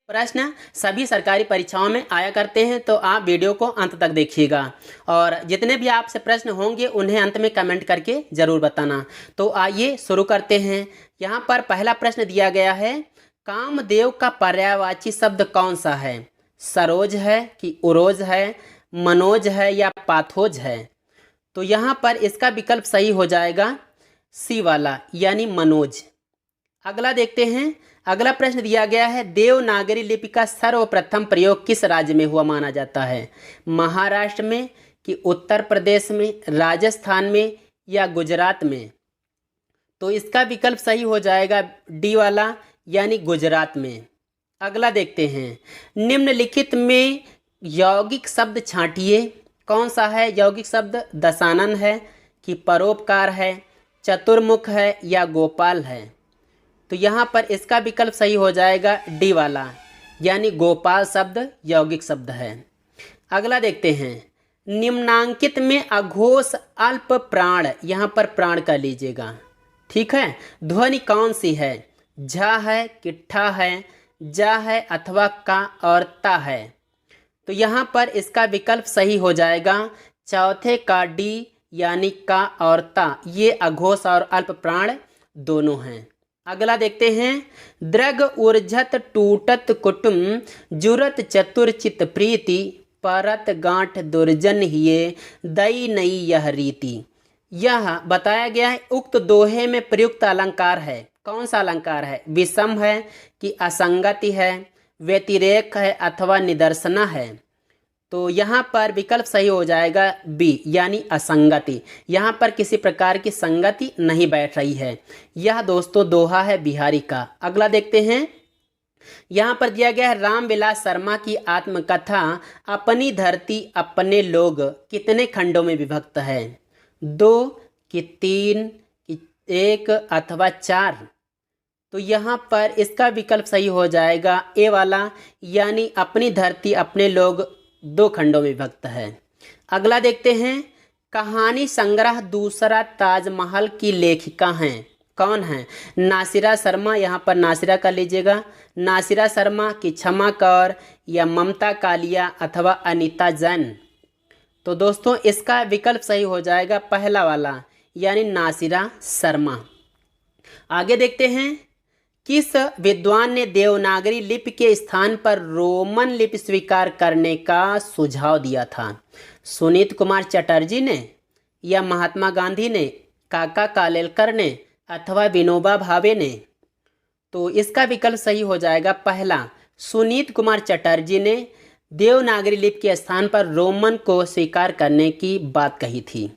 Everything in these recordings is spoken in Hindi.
प्रश्न सभी सरकारी परीक्षाओं में आया करते हैं, तो आप वीडियो को अंत तक देखिएगा और जितने भी आपसे प्रश्न होंगे उन्हें अंत में कमेंट करके ज़रूर बताना। तो आइए शुरू करते हैं। यहाँ पर पहला प्रश्न दिया गया है, कामदेव का पर्यायवाची शब्द कौन सा है? सरोज है कि उरोज है, मनोज है या पाथोज है? तो यहाँ पर इसका विकल्प सही हो जाएगा सी वाला, यानी मनोज। अगला देखते हैं। अगला प्रश्न दिया गया है, देवनागरी लिपि का सर्वप्रथम प्रयोग किस राज्य में हुआ माना जाता है? महाराष्ट्र में कि उत्तर प्रदेश में, राजस्थान में या गुजरात में? तो इसका विकल्प सही हो जाएगा डी वाला, यानी गुजरात में। अगला देखते हैं, निम्नलिखित में यौगिक शब्द छांटिए। कौन सा है यौगिक शब्द? दशानन है कि परोपकार है, चतुर्मुख है या गोपाल है? तो यहाँ पर इसका विकल्प सही हो जाएगा डी वाला, यानी गोपाल शब्द यौगिक शब्द है। अगला देखते हैं, निम्नांकित में अघोष अल्प प्राण, यहाँ पर प्राण का लीजिएगा, ठीक है। ध्वनि कौन सी है? झ है, किट्ठा है, जा है अथवा का और ता है? तो यहाँ पर इसका विकल्प सही हो जाएगा चौथे का डी, यानी का और ता। ये अघोष और अल्प प्राण दोनों हैं। अगला देखते हैं, द्रग ऊर्जत टूटत कुटुम जुरत चतुर चित प्रीति परत गांठ दुर्जन हिये दई नई यह रीति। यह बताया गया है उक्त दोहे में प्रयुक्त अलंकार है। कौन सा अलंकार है? विषम है कि असंगति है, व्यतिरेक है अथवा निदर्शना है? तो यहाँ पर विकल्प सही हो जाएगा बी, यानी असंगति। यहाँ पर किसी प्रकार की संगति नहीं बैठ रही है। यह दोस्तों दोहा है बिहारी का। अगला देखते हैं, यहाँ पर दिया गया है, रामविलास शर्मा की आत्मकथा अपनी धरती अपने लोग कितने खंडों में विभक्त है? 2 कि 3 कि 1 अथवा 4? तो यहाँ पर इसका विकल्प सही हो जाएगा ए वाला, यानी अपनी धरती अपने लोग 2 खंडों में विभक्त है। अगला देखते हैं, कहानी संग्रह दूसरा ताजमहल की लेखिका हैं। कौन है? नासिरा शर्मा, यहाँ पर नासिरा का लीजिएगा, नासिरा शर्मा की क्षमा कौर या ममता कालिया अथवा अनीता जैन? तो दोस्तों इसका विकल्प सही हो जाएगा पहला वाला, यानी नासिरा शर्मा। आगे देखते हैं, किस विद्वान ने देवनागरी लिपि के स्थान पर रोमन लिपि स्वीकार करने का सुझाव दिया था? सुनीत कुमार चटर्जी ने या महात्मा गांधी ने, काका कालेलकर ने अथवा विनोबा भावे ने? तो इसका विकल्प सही हो जाएगा पहला, सुनीत कुमार चटर्जी ने देवनागरी लिपि के स्थान पर रोमन को स्वीकार करने की बात कही थी।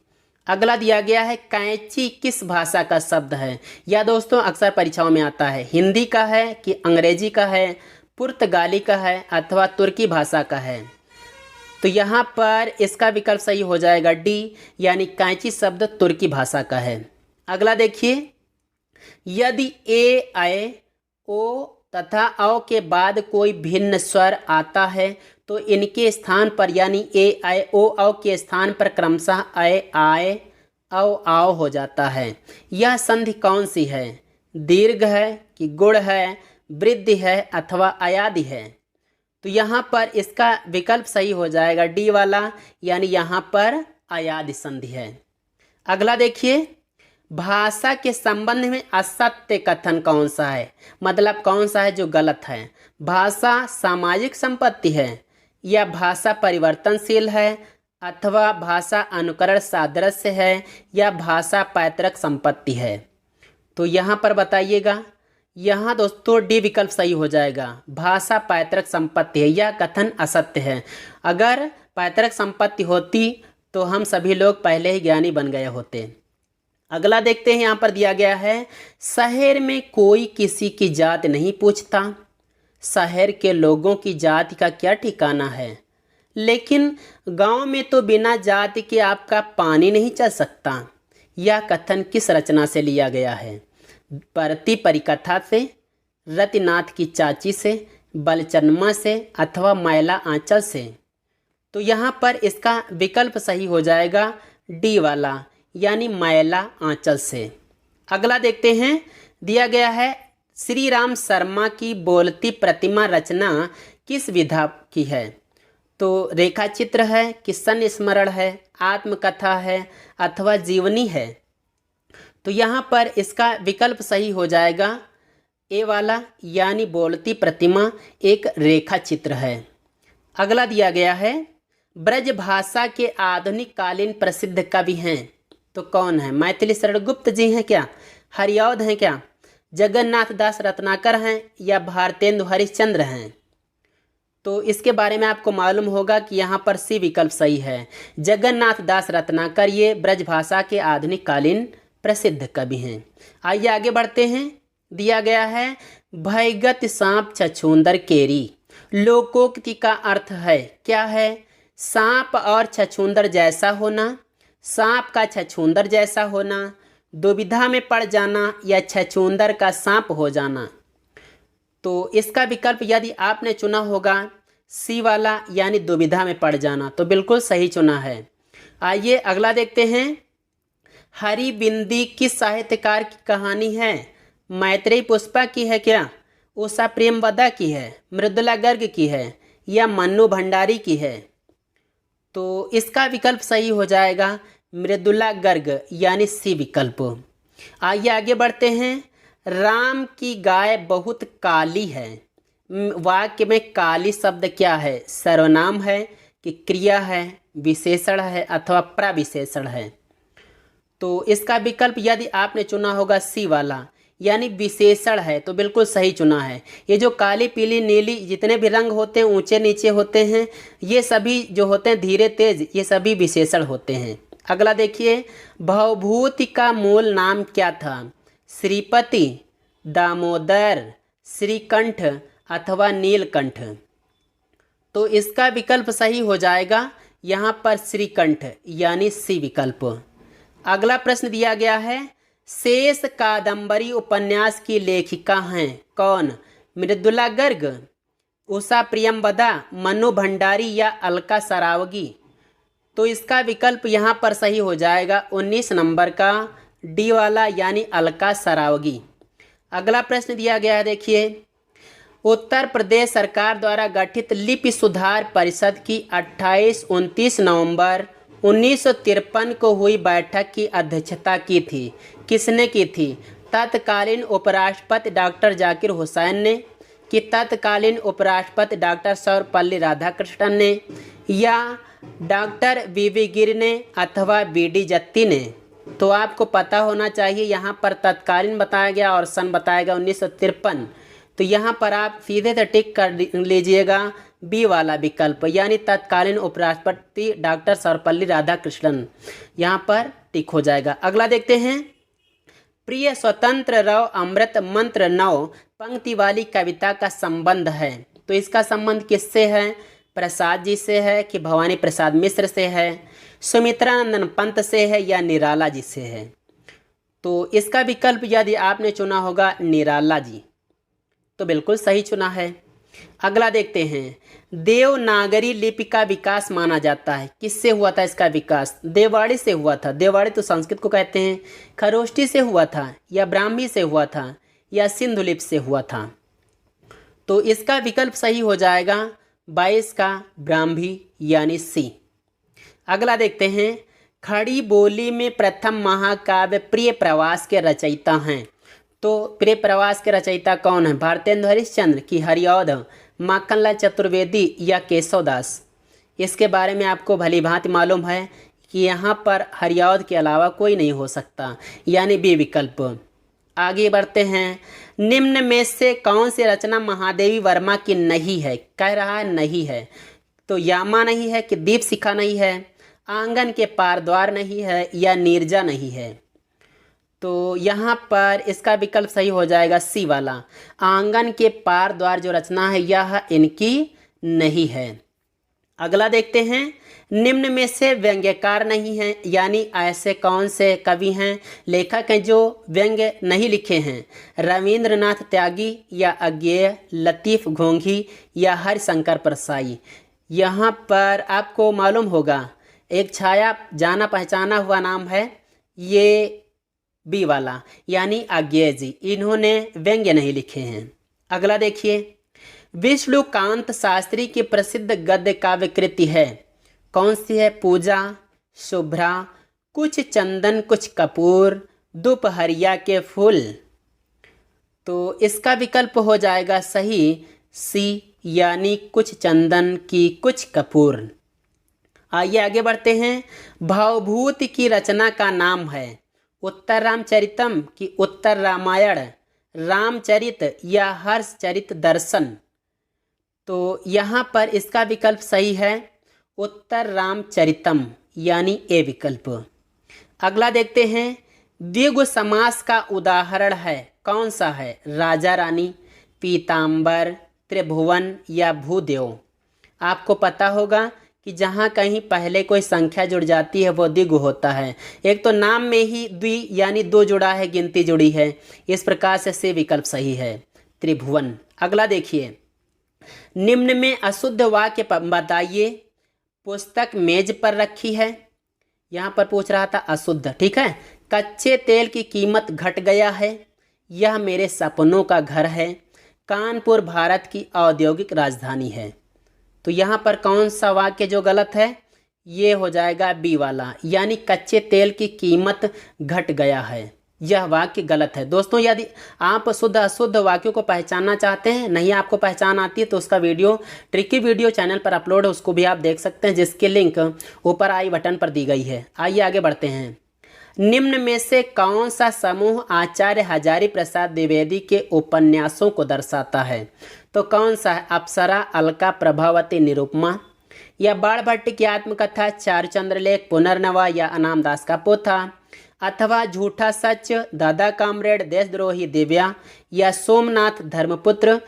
अगला दिया गया है, कैंची किस भाषा का शब्द है? या दोस्तों अक्सर परीक्षाओं में आता है, हिंदी का है कि अंग्रेजी का है, पुर्तगाली का है अथवा तुर्की भाषा का है? तो यहाँ पर इसका विकल्प सही हो जाएगा डी, यानी कैंची शब्द तुर्की भाषा का है। अगला देखिए, यदि ए ऐ ओ तथा औ के बाद कोई भिन्न स्वर आता है तो इनके स्थान पर, यानी ए ऐ ओ औ के स्थान पर क्रमशः ऐ आए औ आओ हो जाता है। यह संधि कौन सी है? दीर्घ है कि गुण है, वृद्धि है अथवा अयादि है? तो यहाँ पर इसका विकल्प सही हो जाएगा डी वाला, यानी यहाँ पर अयादि संधि है। अगला देखिए, भाषा के संबंध में असत्य कथन कौन सा है? मतलब कौन सा है जो गलत है? भाषा सामाजिक संपत्ति है या भाषा परिवर्तनशील है अथवा भाषा अनुकरण सादृश्य है या भाषा पैतृक संपत्ति है? तो यहाँ पर बताइएगा। यहाँ दोस्तों डी विकल्प सही हो जाएगा, भाषा पैतृक संपत्ति है। यह कथन असत्य है। अगर पैतृक संपत्ति होती तो हम सभी लोग पहले ही ज्ञानी बन गए होते। अगला देखते हैं, यहाँ पर दिया गया है, शहर में कोई किसी की जात नहीं पूछता, शहर के लोगों की जाति का क्या ठिकाना है, लेकिन गांव में तो बिना जाति के आपका पानी नहीं चल सकता। यह कथन किस रचना से लिया गया है? परती परिकथा से, रतिनाथ की चाची से, बलचनमा से अथवा मैला आंचल से? तो यहाँ पर इसका विकल्प सही हो जाएगा डी वाला, यानी मैला आंचल से। अगला देखते हैं, दिया गया है श्री राम शर्मा की बोलती प्रतिमा रचना किस विधा की है? तो रेखा चित्र है कि संस्मरण है, आत्मकथा है अथवा जीवनी है? तो यहाँ पर इसका विकल्प सही हो जाएगा ए वाला, यानी बोलती प्रतिमा एक रेखा चित्र है। अगला दिया गया है, ब्रज भाषा के आधुनिक कालीन प्रसिद्ध कवि हैं, तो कौन है? मैथिली शरण गुप्त जी हैं क्या? हरिऔध हैं क्या? जगन्नाथ दास रत्नाकर हैं या भारतेंदु हरिश्चंद्र हैं? तो इसके बारे में आपको मालूम होगा कि यहाँ पर सी विकल्प सही है। जगन्नाथ दास रत्नाकर ये ब्रज भाषा के आधुनिक कालीन प्रसिद्ध कवि हैं। आइए आगे बढ़ते हैं। दिया गया है, भयगत सांप छछूंदर केरी लोकोक्ति का अर्थ है, क्या है? सांप और छछूंदर जैसा होना, सांप का छछूंदर जैसा होना, दुविधा में पड़ जाना या छछूंदर का सांप हो जाना। तो इसका विकल्प यदि आपने चुना होगा सी वाला, यानी दुविधा में पड़ जाना, तो बिल्कुल सही चुना है। आइए अगला देखते हैं। हरिबिंदी किस साहित्यकार की कहानी है? मैत्रेयी पुष्पा की है क्या? उषा प्रेमवदा की है, मृदुला गर्ग की है या मन्नू भंडारी की है? तो इसका विकल्प सही हो जाएगा मृदुला गर्ग, यानी सी विकल्प। आइए आगे बढ़ते हैं। राम की गाय बहुत काली है, वाक्य में काली शब्द क्या है? सर्वनाम है कि क्रिया है, विशेषण है अथवा प्रविशेषण है? तो इसका विकल्प यदि आपने चुना होगा सी वाला, यानी विशेषण है, तो बिल्कुल सही चुना है। ये जो काली पीली नीली जितने भी रंग होते हैं, ऊंचे नीचे होते हैं, ये सभी जो होते हैं धीरे तेज, ये सभी विशेषण होते हैं। अगला देखिए, भवभूति का मूल नाम क्या था? श्रीपति, दामोदर, श्रीकंठ अथवा नीलकंठ? तो इसका विकल्प सही हो जाएगा यहाँ पर श्रीकंठ, यानी सी विकल्प। अगला प्रश्न दिया गया है, शेष कादंबरी उपन्यास की लेखिका हैं, कौन? मृदुला गर्ग, उषा प्रियमवदा, मन्नू भंडारी या अलका सरावगी? तो इसका विकल्प यहाँ पर सही हो जाएगा 19 नंबर का डी वाला, यानी अलका सरावगी। अगला प्रश्न दिया गया है, देखिए, उत्तर प्रदेश सरकार द्वारा गठित लिपि सुधार परिषद की 28-29 नवंबर 1953 को हुई बैठक की अध्यक्षता की थी, किसने की थी? तत्कालीन उपराष्ट्रपति डॉक्टर जाकिर हुसैन ने, कि तत्कालीन उपराष्ट्रपति डॉक्टर सर्वपल्ली राधाकृष्णन ने, या डॉक्टर वीवी गिर ने अथवा बीडी जत्ती ने? तो आपको पता होना चाहिए, यहाँ पर तत्कालीन बताया गया और सन बताया गया 1953। तो यहाँ पर आप सीधे से टिक कर लीजिएगा बी वाला विकल्प, यानी तत्कालीन उपराष्ट्रपति डॉक्टर सर्वपल्ली राधाकृष्णन, यहाँ पर टिक हो जाएगा। अगला देखते हैं, प्रिय स्वतंत्र रव अमृत मंत्र 9 पंक्ति वाली कविता का संबंध है, तो इसका संबंध किससे है? प्रसाद जी से है कि भवानी प्रसाद मिश्र से है, सुमित्रानंदन पंत से है या निराला जी से है? तो इसका विकल्प यदि आपने चुना होगा निराला जी, तो बिल्कुल सही चुना है। अगला देखते हैं, देवनागरी लिपि का विकास माना जाता है, किससे हुआ था इसका विकास? देववाड़ी से हुआ था, देववाड़ी तो संस्कृत को कहते हैं, खरोष्ठी से हुआ था या ब्राह्मी से हुआ था या सिंधु लिपि से हुआ था? तो इसका विकल्प सही हो जाएगा 22 का ब्राह्मी, यानी सी। अगला देखते हैं, खड़ी बोली में प्रथम महाकाव्य प्रिय प्रवास के रचयिता हैं, तो प्रिय प्रवास के रचयिता कौन है? भारतेंदु हरिश्चंद्र की हरिऔध, माखनलाल चतुर्वेदी या केशवदास? इसके बारे में आपको भली भांति मालूम है कि यहाँ पर हरिऔध के अलावा कोई नहीं हो सकता, यानी बी विकल्प। आगे बढ़ते हैं, निम्न में से कौन सी रचना महादेवी वर्मा की नहीं है? कह रहा है नहीं है, तो यामा नहीं है कि दीप शिखा नहीं है, आंगन के पार द्वार नहीं है या नीरजा नहीं है? तो यहाँ पर इसका विकल्प सही हो जाएगा सी वाला, आंगन के पार द्वार जो रचना है यह इनकी नहीं है। अगला देखते हैं, निम्न में से व्यंग्यकार नहीं हैं, यानी ऐसे कौन से कवि हैं, लेखक हैं जो व्यंग्य नहीं लिखे हैं? रविंद्रनाथ त्यागी या अज्ञेय, लतीफ घोंघी या हरिशंकर परसाई? यहाँ पर आपको मालूम होगा एक छाया जाना पहचाना हुआ नाम है, ये बी वाला यानी अज्ञेय जी, इन्होंने व्यंग्य नहीं लिखे हैं। अगला देखिए, विष्णुकांत शास्त्री की प्रसिद्ध गद्य काव्य कृति है, कौन सी है? पूजा, शुभ्रा, कुछ चंदन कुछ कपूर, दोपहरिया के फूल। तो इसका विकल्प हो जाएगा सही सी, यानी कुछ चंदन की कुछ कपूर। आइए आगे बढ़ते हैं। भावभूति की रचना का नाम है उत्तर रामचरितम की उत्तर रामायण, रामचरित या हर्षचरित दर्शन। तो यहाँ पर इसका विकल्प सही है उत्तर रामचरितम यानी ए विकल्प। अगला देखते हैं, द्विगु समास का उदाहरण है, कौन सा है? राजा रानी, पीताम्बर, त्रिभुवन या भूदेव। आपको पता होगा कि जहाँ कहीं पहले कोई संख्या जुड़ जाती है वो द्विगु होता है। एक तो नाम में ही द्वि यानी दो जुड़ा है, गिनती जुड़ी है, इस प्रकार से विकल्प सही है त्रिभुवन। अगला देखिए, निम्न में अशुद्ध वाक्य बताइए। पुस्तक मेज पर रखी है, यहाँ पर पूछ रहा था अशुद्ध, ठीक है। कच्चे तेल की कीमत घट गया है, यह मेरे सपनों का घर है, कानपुर भारत की औद्योगिक राजधानी है। तो यहाँ पर कौन सा वाक्य जो गलत है? ये हो जाएगा बी वाला, यानी कच्चे तेल की कीमत घट गया है, यह वाक्य गलत है। दोस्तों, यदि आप शुद्ध अशुद्ध वाक्यों को पहचानना चाहते हैं, नहीं आपको पहचान आती है, तो उसका वीडियो ट्रिकी वीडियो चैनल पर अपलोड है, उसको भी आप देख सकते हैं, जिसकी लिंक ऊपर आई बटन पर दी गई है। आइए आगे बढ़ते हैं। निम्न में से कौन सा समूह आचार्य हजारी प्रसाद द्विवेदी के उपन्यासों को दर्शाता है? तो कौन सा है? अप्सरा, अलका, प्रभावती, निरुपमा या बाणभट्ट की आत्मकथा, चारुचंद्रलेख, पुनर्नवा या अनामदास का पोथा, अथवा झूठा सच, दादा कामरेड, देशद्रोही दिव्या या सोमनाथ धर्मपुत्र,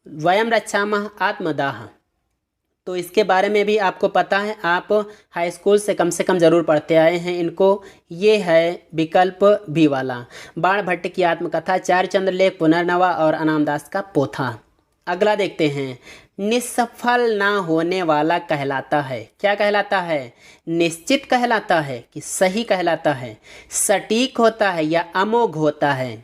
वयम रक्षामः, आत्मदाह। तो इसके बारे में भी आपको पता है, आप हाई स्कूल से कम ज़रूर पढ़ते आए हैं इनको। ये है विकल्प बी वाला, बाणभट्ट की आत्मकथा, चारुचंद्रलेख, पुनर्नवा और अनामदास का पोथा। अगला देखते हैं, निष्फल ना होने वाला कहलाता है, क्या कहलाता है? निश्चित कहलाता है कि सही कहलाता है, सटीक होता है या अमोघ होता है?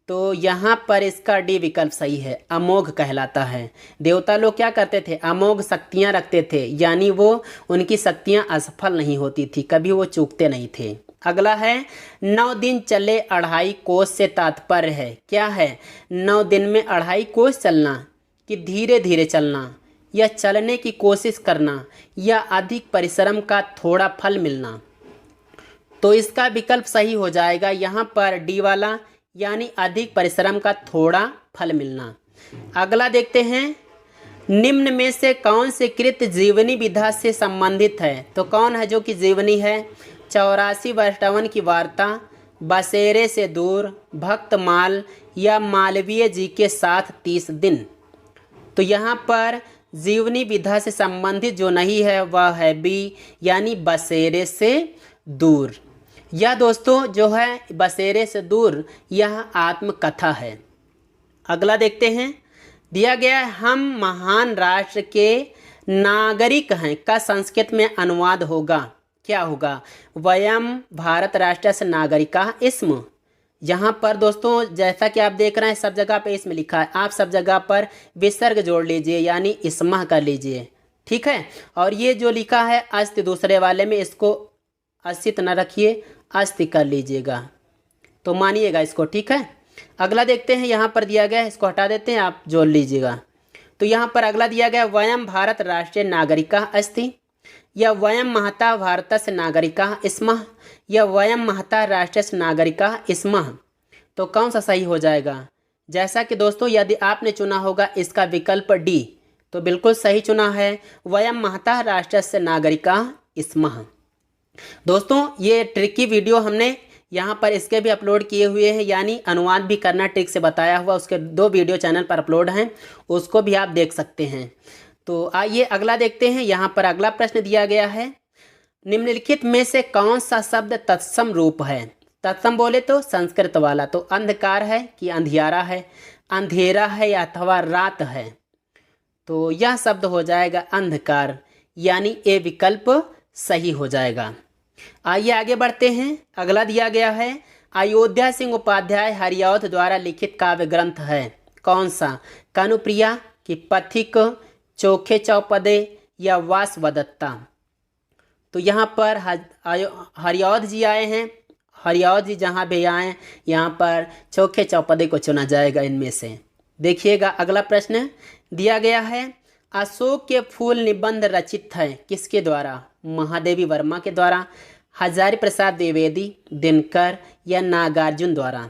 तो यहाँ पर इसका डी विकल्प सही है, अमोघ कहलाता है। देवता लोग क्या करते थे? अमोघ शक्तियाँ रखते थे, यानी वो उनकी शक्तियाँ असफल नहीं होती थी, कभी वो चूकते नहीं थे। अगला है, 9 दिन चले 2.5 कोस से तात्पर्य है, क्या है? 9 दिन में 2.5 कोस चलना, कि धीरे धीरे चलना, या चलने की कोशिश करना, या अधिक परिश्रम का थोड़ा फल मिलना। तो इसका विकल्प सही हो जाएगा यहाँ पर डी वाला, यानी अधिक परिश्रम का थोड़ा फल मिलना। अगला देखते हैं, निम्न में से कौन से कृत्य जीवनी विधा से संबंधित है? तो कौन है जो कि जीवनी है? 84 वैष्णवन की वार्ता, बसेरे से दूर, भक्तमाल या मालवीय जी के साथ 30 दिन। तो यहाँ पर जीवनी विधा से संबंधित जो नहीं है वह है बी, यानी बसेरे से दूर। यह दोस्तों जो है बसेरे से दूर, यह आत्मकथा है। अगला देखते हैं, दिया गया है, हम महान राष्ट्र के नागरिक हैं का संस्कृत में अनुवाद होगा, क्या होगा? वयम भारत राष्ट्रस्य नागरिकाः इस्म। यहाँ पर दोस्तों जैसा कि आप देख रहे हैं सब जगह पे इसमें लिखा है, आप सब जगह पर विसर्ग जोड़ लीजिए, यानी इस्मः कर लीजिए, ठीक है। और ये जो लिखा है अस्ति दूसरे वाले में, इसको अस्तित्व न रखिए, अस्ति कर लीजिएगा, तो मानिएगा इसको, ठीक है। अगला देखते हैं, यहाँ पर दिया गया है, इसको हटा देते हैं, आप जोड़ लीजिएगा। तो यहाँ पर अगला दिया गया, वयम भारत राष्ट्रीय नागरिकाः अस्ति, या वयम महता भारतस्य नागरिकाः स्मः, या वयम महता राष्ट्रस्य नागरिकाः स्मः। तो कौन सा सही हो जाएगा? जैसा कि दोस्तों यदि आपने चुना होगा इसका विकल्प डी, तो बिल्कुल सही चुना है, वयम महता राष्ट्रस्य नागरिकाः स्मः। दोस्तों ये ट्रिकी वीडियो हमने यहाँ पर इसके भी अपलोड किए हुए हैं, यानी अनुवाद भी करना ट्रिक से बताया हुआ, उसके 2 वीडियो चैनल पर अपलोड हैं, उसको भी आप देख सकते हैं। तो आइए अगला देखते हैं। यहाँ पर अगला प्रश्न दिया गया है, निम्नलिखित में से कौन सा शब्द तत्सम रूप है? तत्सम बोले तो संस्कृत वाला, तो अंधकार है कि अंधियारा है, अंधेरा है या अथवा रात है? तो यह शब्द हो जाएगा अंधकार, यानी ए विकल्प सही हो जाएगा। आइए आगे बढ़ते हैं। अगला दिया गया है, अयोध्या सिंह उपाध्याय हरिऔध द्वारा लिखित काव्य ग्रंथ है कौन सा? कनुप्रिया की पथिक, चोखे चौपदे या वासवदत्ता? तो यहाँ पर हरिऔध जी आए हैं। हरिऔध जी जहाँ भी आए यहाँ पर चोखे चौपदे को चुना जाएगा इनमें से। देखिएगा अगला प्रश्न दिया गया है, अशोक के फूल निबंध रचित है किसके द्वारा? महादेवी वर्मा के द्वारा, हजारी प्रसाद द्विवेदी, दिनकर या नागार्जुन द्वारा?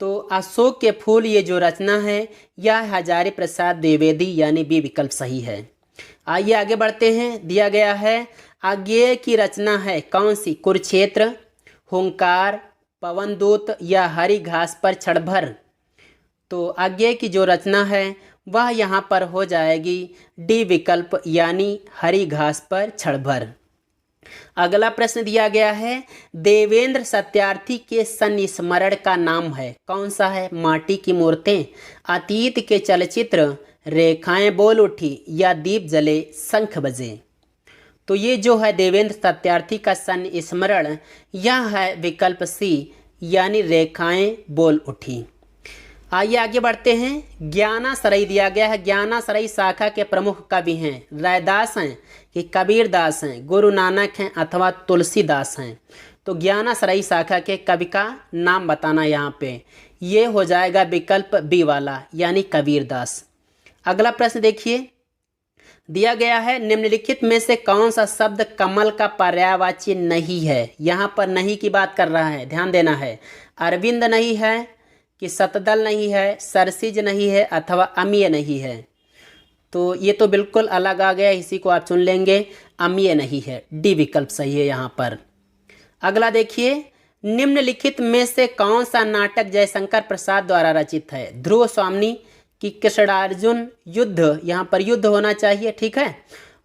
तो अशोक के फूल ये जो रचना है यह हजारी प्रसाद द्विवेदी यानी बी विकल्प सही है। आइए आगे बढ़ते हैं। दिया गया है अज्ञेय की रचना है कौन सी? कुरुक्षेत्र, हुंकार, पवनदूत या हरी घास पर क्षणभर? तो अज्ञेय की जो रचना है वह यहाँ पर हो जाएगी डी विकल्प यानी हरी घास पर क्षणभर। अगला प्रश्न दिया गया है, देवेंद्र सत्यार्थी के संस्मरण का नाम है कौन सा है? माटी की मूर्तें, अतीत के चलचित्र, रेखाएं बोल उठी या दीप जले शंख बजे? तो ये जो है देवेंद्र सत्यार्थी का संस्मरण यह है विकल्प सी यानी रेखाएं बोल उठी। आइए आगे बढ़ते हैं। ज्ञानाश्रयी दिया गया है। ज्ञानाश्रयी शाखा के प्रमुख कवि हैं रैदास हैं कि कबीरदास हैं, गुरु नानक हैं अथवा तुलसीदास हैं? तो ज्ञानाश्रयी शाखा के कवि का नाम बताना यहाँ पे, ये हो जाएगा विकल्प बी वाला यानी कबीरदास। अगला प्रश्न देखिए, दिया गया है निम्नलिखित में से कौन सा शब्द कमल का पर्यायवाची नहीं है? यहाँ पर नहीं की बात कर रहा है, ध्यान देना है। अरविंद नहीं है कि शतदल नहीं है, सरसिज नहीं है अथवा अमीय नहीं है? तो ये तो बिल्कुल अलग आ गया, इसी को आप चुन लेंगे, अमीय नहीं है, डी विकल्प सही है यहाँ पर। अगला देखिए, निम्नलिखित में से कौन सा नाटक जयशंकर प्रसाद द्वारा रचित है? ध्रुव स्वामी की कृष्णार्जुन युद्ध, यहाँ पर युद्ध होना चाहिए, ठीक है,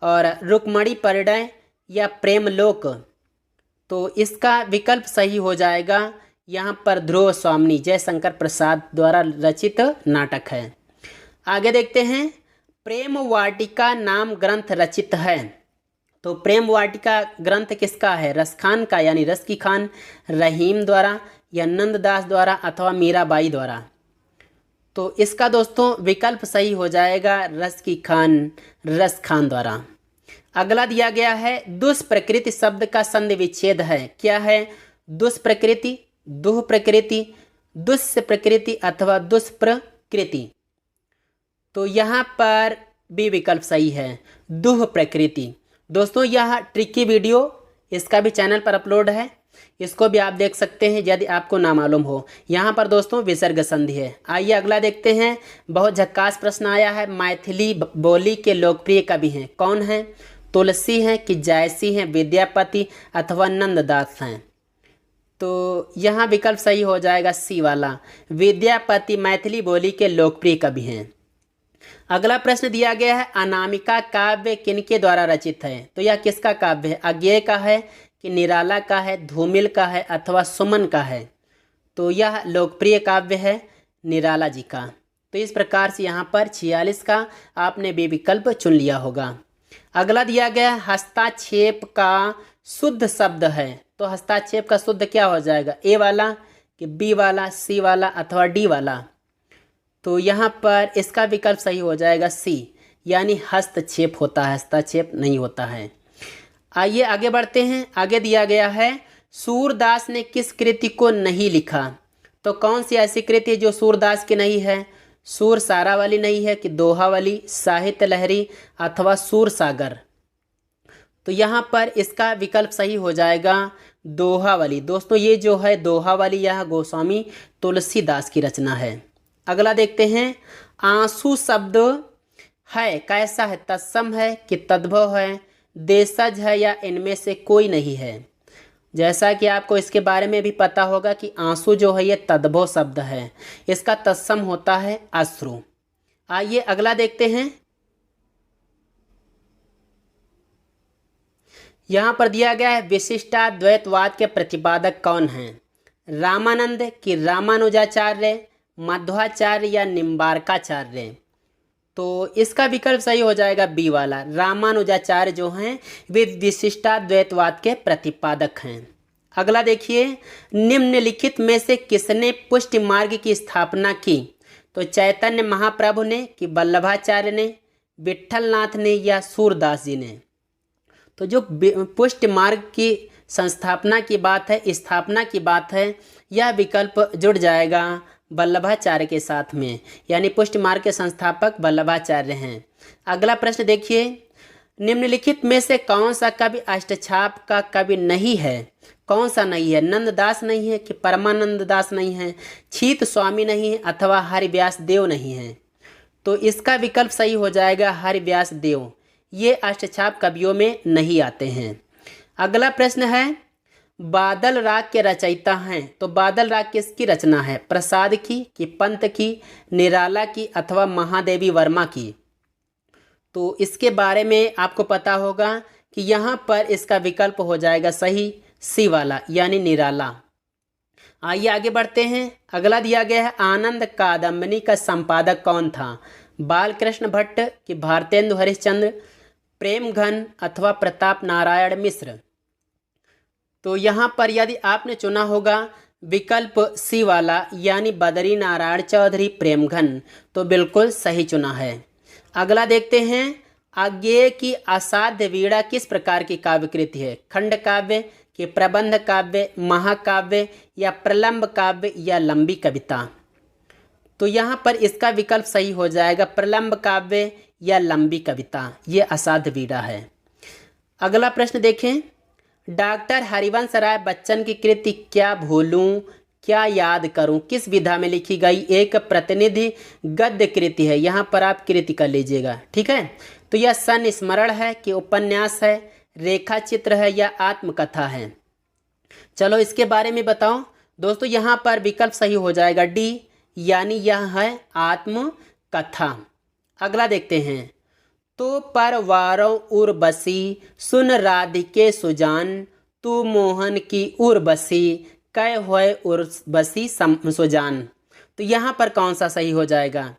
और रुक्मणी परिणय या प्रेमलोक? तो इसका विकल्प सही हो जाएगा यहाँ पर ध्रुव स्वामी, जयशंकर प्रसाद द्वारा रचित नाटक है। आगे देखते हैं, प्रेम वाटिका नाम ग्रंथ रचित है। तो प्रेम वाटिका ग्रंथ किसका है? रसखान का यानी रस की खान, रहीम द्वारा या नंददास द्वारा अथवा मीराबाई द्वारा? तो इसका दोस्तों विकल्प सही हो जाएगा रस की खान, रस खान द्वारा। अगला दिया गया है, दुष्प्रकृति शब्द का संधि विच्छेद है, क्या है? दुष्प्रकृति, दुह प्रकृति, दुष्य प्रकृति अथवा दुष्प्रकृति? तो यहाँ पर बी विकल्प सही है, दुह प्रकृति। दोस्तों यह ट्रिकी वीडियो इसका भी चैनल पर अपलोड है, इसको भी आप देख सकते हैं यदि आपको ना मालूम हो। यहाँ पर दोस्तों विसर्ग संधि है। आइए अगला देखते हैं, बहुत झक्कास प्रश्न आया है। मैथिली बोली के लोकप्रिय कवि हैं कौन हैं? तुलसी हैं कि जायसी हैं, विद्यापति अथवा नंददास हैं? तो यहाँ विकल्प सही हो जाएगा सी वाला, विद्यापति मैथिली बोली के लोकप्रिय कवि हैं। अगला प्रश्न दिया गया है, अनामिका काव्य किनके द्वारा रचित है? तो यह किसका काव्य है? अज्ञेय का है कि निराला का है, धूमिल का है अथवा सुमन का है? तो यह लोकप्रिय काव्य है निराला जी का। तो इस प्रकार से यहाँ पर 46 का आपने बी विकल्प चुन लिया होगा। अगला दिया गया है, हस्ताक्षेप का शुद्ध शब्द है। तो हस्ताक्षेप का शुद्ध क्या हो जाएगा? ए वाला कि बी वाला, सी वाला अथवा डी वाला? तो यहाँ पर इसका विकल्प सही हो जाएगा सी यानी हस्तक्षेप होता है, हस्ताक्षेप नहीं होता है। आइए आगे बढ़ते हैं। आगे दिया गया है, सूरदास ने किस कृति को नहीं लिखा? तो कौन सी ऐसी कृति है जो सूरदास की नहीं है? सूर सारा वाली नहीं है कि दोहा वाली, साहित्य लहरी अथवा सूर सागर? तो यहाँ पर इसका विकल्प सही हो जाएगा दोहा वाली। दोस्तों ये जो है दोहा वाली यह गोस्वामी तुलसीदास की रचना है। अगला देखते हैं, आंसू शब्द है कैसा है? तत्सम है कि तद्भव है, देशज है या इनमें से कोई नहीं है? जैसा कि आपको इसके बारे में भी पता होगा कि आंसू जो है ये तद्भव शब्द है, इसका तत्सम होता है अश्रु। आइए अगला देखते हैं। यहाँ पर दिया गया है, विशिष्टाद्वैतवाद के प्रतिपादक कौन हैं? रामानंद कि रामानुजाचार्य, मध्वाचार्य या निम्बार्काचार्य? तो इसका विकल्प सही हो जाएगा बी वाला, रामानुजाचार्य जो हैं वे विशिष्टाद्वैतवाद के प्रतिपादक हैं। अगला देखिए, निम्नलिखित में से किसने पुष्टि मार्ग की स्थापना की? तो चैतन्य महाप्रभु ने, कि वल्लभाचार्य ने, विट्ठलनाथ ने या सूरदास जी ने? तो जो पुष्टि मार्ग की संस्थापना की बात है, स्थापना की बात है, यह विकल्प जुड़ जाएगा वल्लभाचार्य के साथ में, यानी पुष्टि मार्ग के संस्थापक वल्लभाचार्य हैं। अगला प्रश्न देखिए, निम्नलिखित में से कौन सा कवि अष्टछाप का कवि नहीं है? कौन सा नहीं है? नंददास नहीं है, कि परमानंद दास नहीं है, छीत स्वामी नहीं है, अथवा हरिव्यास देव नहीं है? तो इसका विकल्प सही हो जाएगा हरिव्यास देव। ये अष्टछाप कवियों में नहीं आते हैं। अगला प्रश्न है, बादल राग के रचयिता हैं। तो बादल राग किसकी रचना है? प्रसाद की, कि पंत की, निराला की, अथवा महादेवी वर्मा की? तो इसके बारे में आपको पता होगा कि यहाँ पर इसका विकल्प हो जाएगा सही सी वाला, यानी निराला। आइए आगे बढ़ते हैं। अगला दिया गया है, आनंद कादम्बिनी का संपादक कौन था? बालकृष्ण भट्ट, कि भारतेंदु हरिश्चंद्र, प्रेमघन, अथवा प्रताप नारायण मिश्र? तो यहाँ पर यदि आपने चुना होगा विकल्प सी वाला, यानी बद्री नारायण चौधरी प्रेमघन, तो बिल्कुल सही चुना है। अगला देखते हैं, अज्ञेय की असाध्य वीणा किस प्रकार की काव्य कृति है? खंड काव्य, कि प्रबंध काव्य, महाकाव्य, या प्रलंब काव्य, या लंबी कविता? तो यहाँ पर इसका विकल्प सही हो जाएगा प्रलंब काव्य या लंबी कविता। ये असाध्य वीणा है। अगला प्रश्न देखें, डॉक्टर हरिवंश राय बच्चन की कृति क्या भूलूं क्या याद करूं किस विधा में लिखी गई एक प्रतिनिधि गद्य कृति है? यहाँ पर आप कृति कर लीजिएगा, ठीक है। तो यह संस्मरण है, कि उपन्यास है, रेखा चित्र है, या आत्मकथा है? चलो इसके बारे में बताओ दोस्तों। यहाँ पर विकल्प सही हो जाएगा डी, यानी यह है आत्मकथा। अगला देखते हैं, तो परवारों उर्वशी सुन राधिके सुजान, तू मोहन की उर्वशी कै होय उर्वशी सुजान? तो यहाँ पर कौन सा सही हो जाएगा?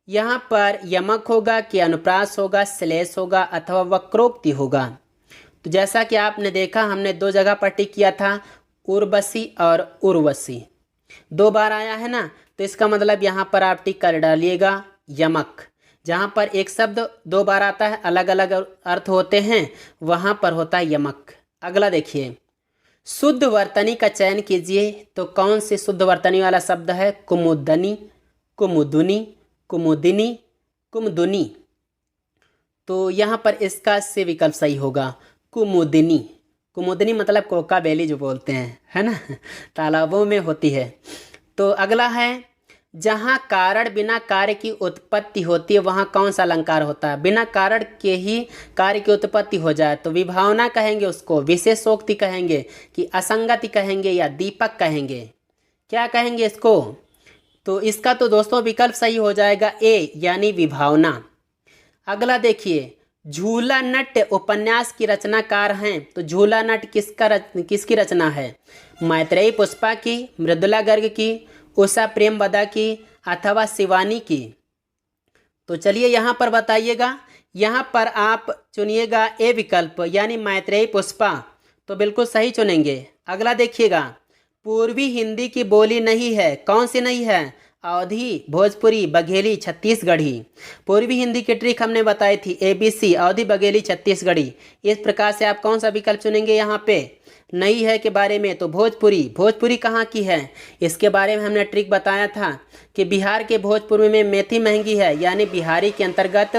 यहाँ पर यमक होगा, कि अनुप्रास होगा, श्लेष होगा, अथवा वक्रोक्ति होगा? तो जैसा कि आपने देखा, हमने दो जगह पर टिक किया था, उर्वशी और उर्वशी 2 बार आया है ना, तो इसका मतलब यहाँ पर आप टिक कर डालिएगा यमक। जहाँ पर एक शब्द 2 बार आता है, अलग अलग अर्थ होते हैं, वहाँ पर होता है यमक। अगला देखिए, शुद्ध वर्तनी का चयन कीजिए। तो कौन सी शुद्ध वर्तनी वाला शब्द है? कुमुदनी, कुमुदुनी, कुमुदिनी, कुमदुनी? तो यहाँ पर इसका से विकल्प सही होगा कुमुदिनी। कुमुदिनी मतलब कोका बेली जो बोलते हैं, है ना, तालाबों में होती है। तो अगला है, जहाँ कारण बिना कार्य की उत्पत्ति होती है वहाँ कौन सा अलंकार होता है? बिना कारण के ही कार्य की उत्पत्ति हो जाए तो विभावना कहेंगे उसको, विशेषोक्ति कहेंगे, कि असंगति कहेंगे, या दीपक कहेंगे? क्या कहेंगे इसको? तो इसका तो दोस्तों विकल्प सही हो जाएगा ए, यानी विभावना। अगला देखिए, झूला नट उपन्यास की रचनाकार हैं। तो झूला नट किसकी रचना है? मैत्रेयी पुष्पा की, मृदुला गर्ग की, उषा प्रेमवदा की, अथवा शिवानी की? तो चलिए यहाँ पर बताइएगा। यहाँ पर आप चुनिएगा ए विकल्प, यानी मैत्रेयी पुष्पा, तो बिल्कुल सही चुनेंगे। अगला देखिएगा, पूर्वी हिंदी की बोली नहीं है। कौन सी नहीं है? अवधी, भोजपुरी, बघेली, छत्तीसगढ़ी। पूर्वी हिंदी की ट्रिक हमने बताई थी, ABC, अवधी, बघेली, छत्तीसगढ़ी। इस प्रकार से आप कौन सा विकल्प चुनेंगे यहाँ पे? नहीं है के बारे में तो भोजपुरी। भोजपुरी कहाँ की है? इसके बारे में हमने ट्रिक बताया था कि बिहार के भोजपुर में मेथी महंगी है, यानी बिहारी के अंतर्गत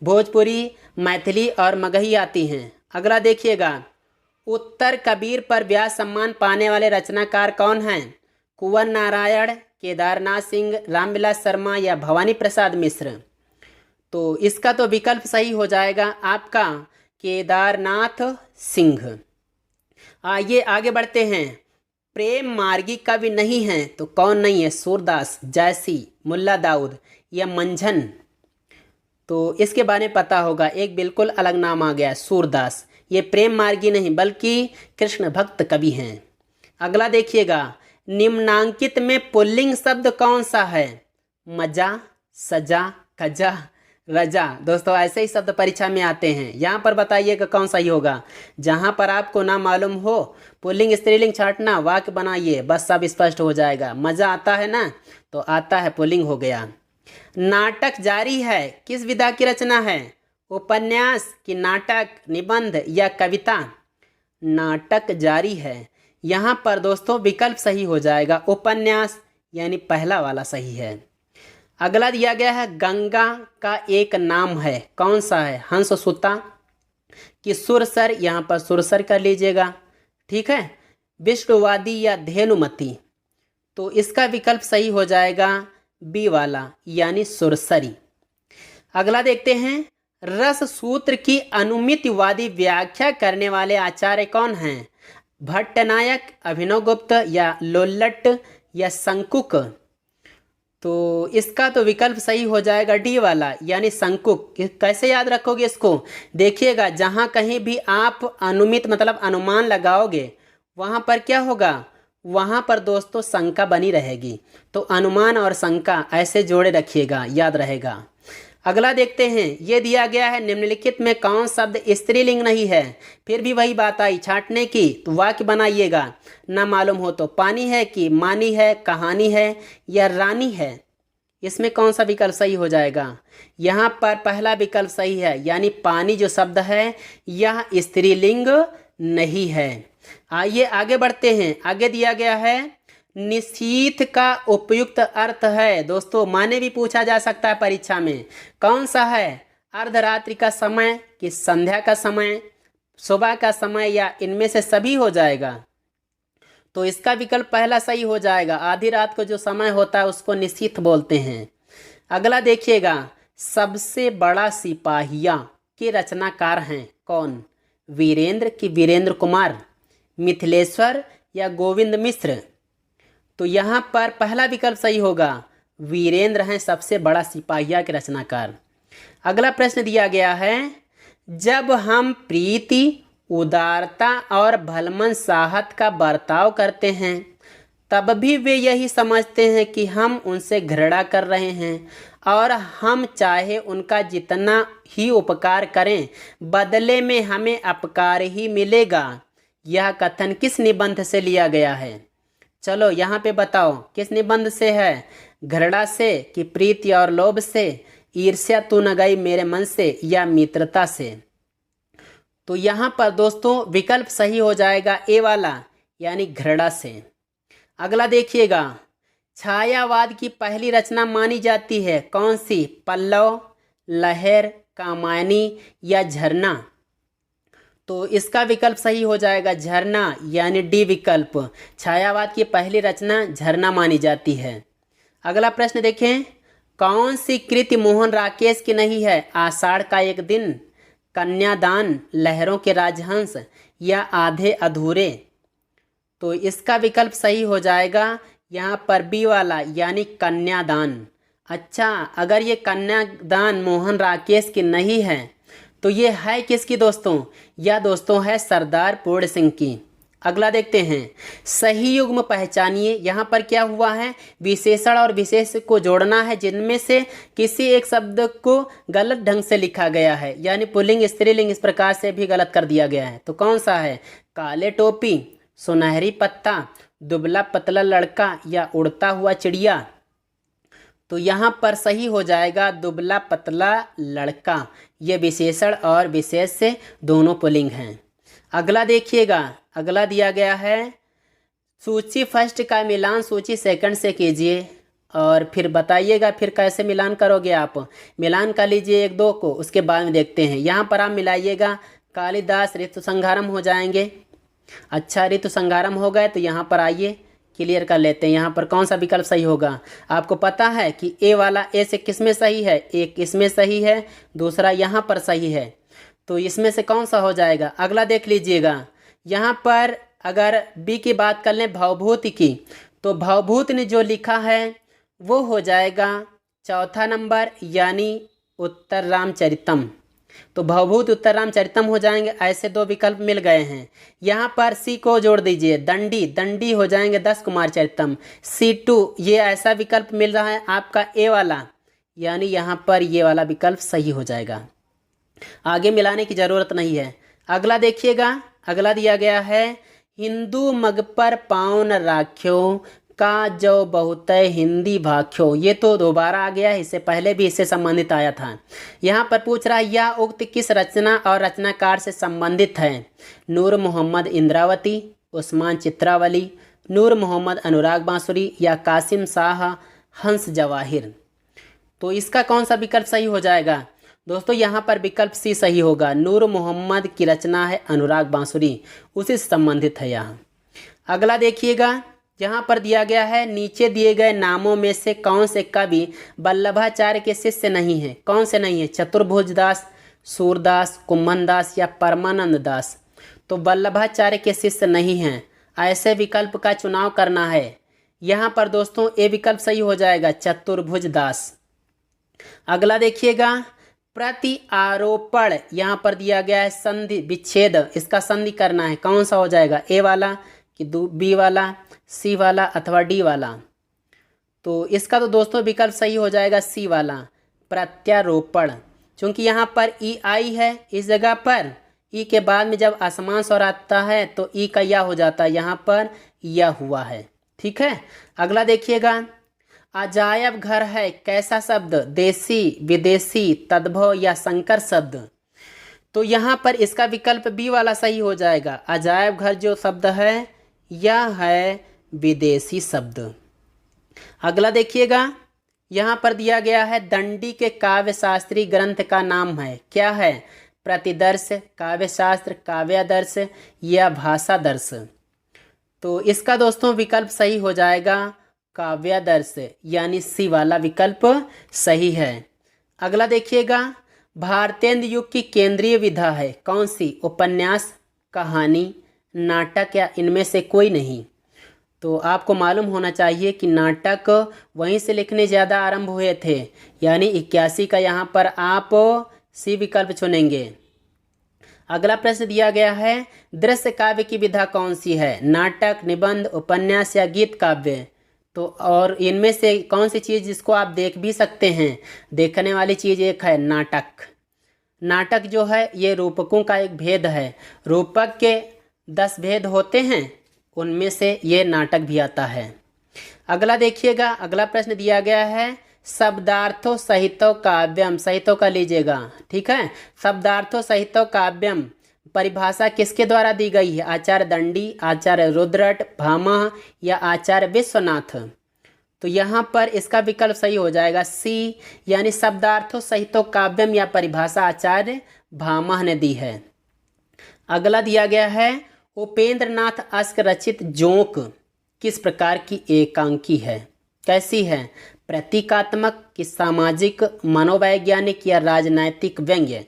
भोजपुरी, मैथिली और मगही आती हैं। अगला देखिएगा, उत्तर कबीर पर व्यास सम्मान पाने वाले रचनाकार कौन हैं? कुंवर नारायण, केदारनाथ सिंह, रामविलास शर्मा, या भवानी प्रसाद मिश्र? तो इसका तो विकल्प सही हो जाएगा आपका केदारनाथ सिंह। आइए आगे बढ़ते हैं। प्रेम मार्गी कवि नहीं है तो कौन नहीं है? सूरदास, जयसी, मुल्ला दाऊद, या मंझन? तो इसके बारे में पता होगा, एक बिल्कुल अलग नाम आ गया सूरदास। ये प्रेम मार्गी नहीं बल्कि कृष्ण भक्त कवि हैं। अगला देखिएगा, निम्नांकित में पुल्लिंग शब्द कौन सा है? मजा, सजा, खजा, रजा। दोस्तों ऐसे ही शब्द परीक्षा में आते हैं। यहाँ पर बताइएगा कौन सही होगा। जहाँ पर आपको ना मालूम हो पुल्लिंग स्त्रीलिंग छांटना, वाक्य बनाइए, बस सब स्पष्ट हो जाएगा। मज़ा आता है ना, तो आता है पुल्लिंग हो गया। नाटक जारी है किस विधा की रचना है? उपन्यास कि नाटक, निबंध या कविता? नाटक जारी है। यहाँ पर दोस्तों विकल्प सही हो जाएगा उपन्यास, यानी पहला वाला सही है। अगला दिया गया है गंगा का एक नाम है, कौन सा है? हंससुता कि सुरसर? यहाँ पर सुरसर कर लीजिएगा, ठीक है। विष्णुवादी या धेनुमती? तो इसका विकल्प सही हो जाएगा बी वाला, यानी सुरसरी। अगला देखते हैं, रस सूत्र की अनुमितिवादी व्याख्या करने वाले आचार्य कौन हैं? भट्टनायक, अभिनवगुप्त या लोल्लट या शंकुक? तो इसका तो विकल्प सही हो जाएगा डी वाला, यानी शंकुक। कैसे याद रखोगे इसको? देखिएगा, जहाँ कहीं भी आप अनुमित मतलब अनुमान लगाओगे वहाँ पर क्या होगा? वहाँ पर दोस्तों शंका बनी रहेगी। तो अनुमान और शंका ऐसे जोड़े रखिएगा, याद रहेगा। अगला देखते हैं, ये दिया गया है निम्नलिखित में कौन शब्द स्त्रीलिंग नहीं है? फिर भी वही बात आई छांटने की, तो वाक्य बनाइएगा। ना मालूम हो तो पानी है कि मानी है, कहानी है या रानी है? इसमें कौन सा विकल्प सही हो जाएगा? यहाँ पर पहला विकल्प सही है, यानी पानी जो शब्द है यह स्त्रीलिंग नहीं है। आइए आगे बढ़ते हैं। आगे दिया गया है निशीथ का उपयुक्त अर्थ है। दोस्तों माने भी पूछा जा सकता है परीक्षा में, कौन सा है? अर्धरात्रि का समय कि संध्या का समय, सुबह का समय या इनमें से सभी हो जाएगा? तो इसका विकल्प पहला सही हो जाएगा। आधी रात को जो समय होता है उसको निशीथ बोलते हैं। अगला देखिएगा, सबसे बड़ा सिपाहिया के रचनाकार हैं कौन? वीरेंद्र कि वीरेंद्र कुमार, मिथिलेश्वर या गोविंद मिश्र? तो यहाँ पर पहला विकल्प सही होगा, वीरेंद्र हैं सबसे बड़ा सिपाहिया के रचनाकार। अगला प्रश्न दिया गया है, जब हम प्रीति, उदारता और भलमन साहत का बर्ताव करते हैं तब भी वे यही समझते हैं कि हम उनसे घृणा कर रहे हैं और हम चाहे उनका जितना ही उपकार करें बदले में हमें अपकार ही मिलेगा। यह कथन किस निबंध से लिया गया है? चलो यहाँ पे बताओ किस निबंध से है? घृणा से कि प्रीति और लोभ से, ईर्ष्या तू न गई मेरे मन से या मित्रता से? तो यहाँ पर दोस्तों विकल्प सही हो जाएगा ए वाला, यानी घृणा से। अगला देखिएगा, छायावाद की पहली रचना मानी जाती है कौन सी? पल्लव, लहर, कामायनी या झरना? तो इसका विकल्प सही हो जाएगा झरना, यानी डी विकल्प। छायावाद की पहली रचना झरना मानी जाती है। अगला प्रश्न देखें, कौन सी कृति मोहन राकेश की नहीं है? आषाढ़ का एक दिन, कन्यादान, लहरों के राजहंस या आधे अधूरे? तो इसका विकल्प सही हो जाएगा यहाँ पर बी वाला, यानी कन्यादान। अच्छा, अगर ये कन्यादान मोहन राकेश की नहीं है तो ये है किसकी दोस्तों? यह दोस्तों है सरदार पूर्ण सिंह की। अगला देखते हैं, सही युग्म पहचानिए। यहाँ पर क्या हुआ है? विशेषण और विशेष को जोड़ना है जिनमें से किसी एक शब्द को गलत ढंग से लिखा गया है, यानी पुल्लिंग स्त्रीलिंग इस प्रकार से भी गलत कर दिया गया है। तो कौन सा है? काले टोपी, सुनहरी पत्ता, दुबला पतला लड़का या उड़ता हुआ चिड़िया? तो यहाँ पर सही हो जाएगा दुबला पतला लड़का। ये विशेषण और विशेष से दोनों पुल्लिंग हैं। अगला देखिएगा, अगला दिया गया है, सूची फर्स्ट का मिलान सूची सेकंड से कीजिए और फिर बताइएगा फिर कैसे मिलान करोगे आप। मिलान कर लीजिए एक दो को, उसके बाद में देखते हैं। यहाँ पर आप मिलाइएगा, कालिदास ऋतु संहारम हो जाएंगे। अच्छा, ऋतु संहारम हो गए तो यहाँ पर आइए क्लियर कर लेते हैं। यहाँ पर कौन सा विकल्प सही होगा? आपको पता है कि ए वाला, ए से किस में सही है? एक इसमें सही है, दूसरा यहाँ पर सही है। तो इसमें से कौन सा हो जाएगा? अगला देख लीजिएगा, यहाँ पर अगर बी की बात कर लें भवभूति की, तो भवभूत ने जो लिखा है वो हो जाएगा चौथा नंबर, यानी उत्तर रामचरितम। तो भवभूत उत्तर रामचरितम हो जाएंगे। ऐसे दो विकल्प मिल गए हैं। यहाँ पर सी को जोड़ दीजिए, दंडी, दंडी हो जाएंगे 10 कुमार चरितम। C2 ये ऐसा विकल्प मिल रहा है आपका ए वाला, यानी यहाँ पर ये वाला विकल्प सही हो जाएगा, आगे मिलाने की ज़रूरत नहीं है। अगला देखिएगा, अगला दिया गया है हिंदू मग पर पाँव न राख्यो का जो बहुत हिंदी भाख्यो। ये तो दोबारा आ गया है, इससे पहले भी इससे संबंधित आया था। यहाँ पर पूछ रहा है यह उक्त किस रचना और रचनाकार से संबंधित है? नूर मोहम्मद इंद्रावती, उस्मान चित्रावली, नूर मोहम्मद अनुराग बांसुरी या कासिम शाह हंस जवाहिर। तो इसका कौन सा विकल्प सही हो जाएगा? दोस्तों यहाँ पर विकल्प सी सही होगा। नूर मोहम्मद की रचना है अनुराग बांसुरी, उसी से संबंधित है यहाँ। अगला देखिएगा, यहाँ पर दिया गया है नीचे दिए गए नामों में से कौन से कवि वल्लभाचार्य के शिष्य नहीं है? कौन से नहीं है? चतुर्भुज दास, सूरदास, कुम्भन दास या परमानंद दास। तो वल्लभाचार्य के शिष्य नहीं हैं, ऐसे विकल्प का चुनाव करना है। यहाँ पर दोस्तों ये विकल्प सही हो जाएगा, चतुर्भुज दास। अगला देखिएगा, प्रति आरोपण यहाँ पर दिया गया है संधि विच्छेद, इसका संधि करना है, कौन सा हो जाएगा? ए वाला कि बी वाला, सी वाला अथवा डी वाला? तो इसका तो दोस्तों विकल्प सही हो जाएगा सी वाला, प्रत्यारोपण। क्योंकि यहाँ पर ई आई है इस जगह पर, ई के बाद में जब असमान स्वर आता है तो ई का या हो जाता है, यहाँ पर या हुआ है। ठीक है, अगला देखिएगा, अजायब घर है कैसा शब्द? देसी, विदेशी, तद्भव या संकर शब्द? तो यहाँ पर इसका विकल्प बी वाला सही हो जाएगा। अजायब घर जो शब्द है यह है विदेशी शब्द। अगला देखिएगा, यहाँ पर दिया गया है दंडी के काव्य शास्त्री ग्रंथ का नाम है, क्या है? प्रतिदर्श, काव्य शास्त्र, काव्यादर्श या भाषादर्श? तो इसका दोस्तों विकल्प सही हो जाएगा काव्यादर्श, यानी सी वाला विकल्प सही है। अगला देखिएगा, भारतेंदु युग की केंद्रीय विधा है कौन सी? उपन्यास, कहानी, नाटक या इनमें से कोई नहीं? तो आपको मालूम होना चाहिए कि नाटक वहीं से लिखने ज़्यादा आरंभ हुए थे, यानी 81 का यहाँ पर आप सी विकल्प चुनेंगे। अगला प्रश्न दिया गया है दृश्य काव्य की विधा कौन सी है? नाटक, निबंध, उपन्यास या गीत काव्य? तो और इनमें से कौन सी चीज़ जिसको आप देख भी सकते हैं? देखने वाली चीज़ एक है नाटक। नाटक जो है ये रूपकों का एक भेद है, रूपक के 10 भेद होते हैं, उनमें से ये नाटक भी आता है। अगला देखिएगा, अगला प्रश्न दिया गया है शब्दार्थो सहितो काव्यम, सहितो का लीजिएगा, ठीक है। शब्दार्थो सहितो काव्यम परिभाषा किसके द्वारा दी गई है? आचार्य दंडी, आचार्य रुद्रट, भामह या आचार्य विश्वनाथ? तो यहाँ पर इसका विकल्प सही हो जाएगा सी, यानी शब्दार्थो सहितो काव्यम या परिभाषा आचार्य भामह ने दी है। अगला दिया गया है उपेंद्र नाथ अस्क रचित जोंक किस प्रकार की एकांकी है? कैसी है? प्रतीकात्मक कि सामाजिक, मनोवैज्ञानिक या राजनैतिक व्यंग्य?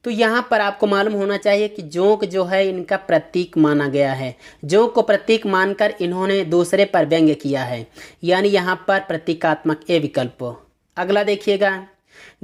तो यहाँ पर आपको मालूम होना चाहिए कि जोंक जो है इनका प्रतीक माना गया है, जोंक को प्रतीक मानकर इन्होंने दूसरे पर व्यंग्य किया है, यानी यहाँ पर प्रतीकात्मक ए विकल्प। अगला देखिएगा,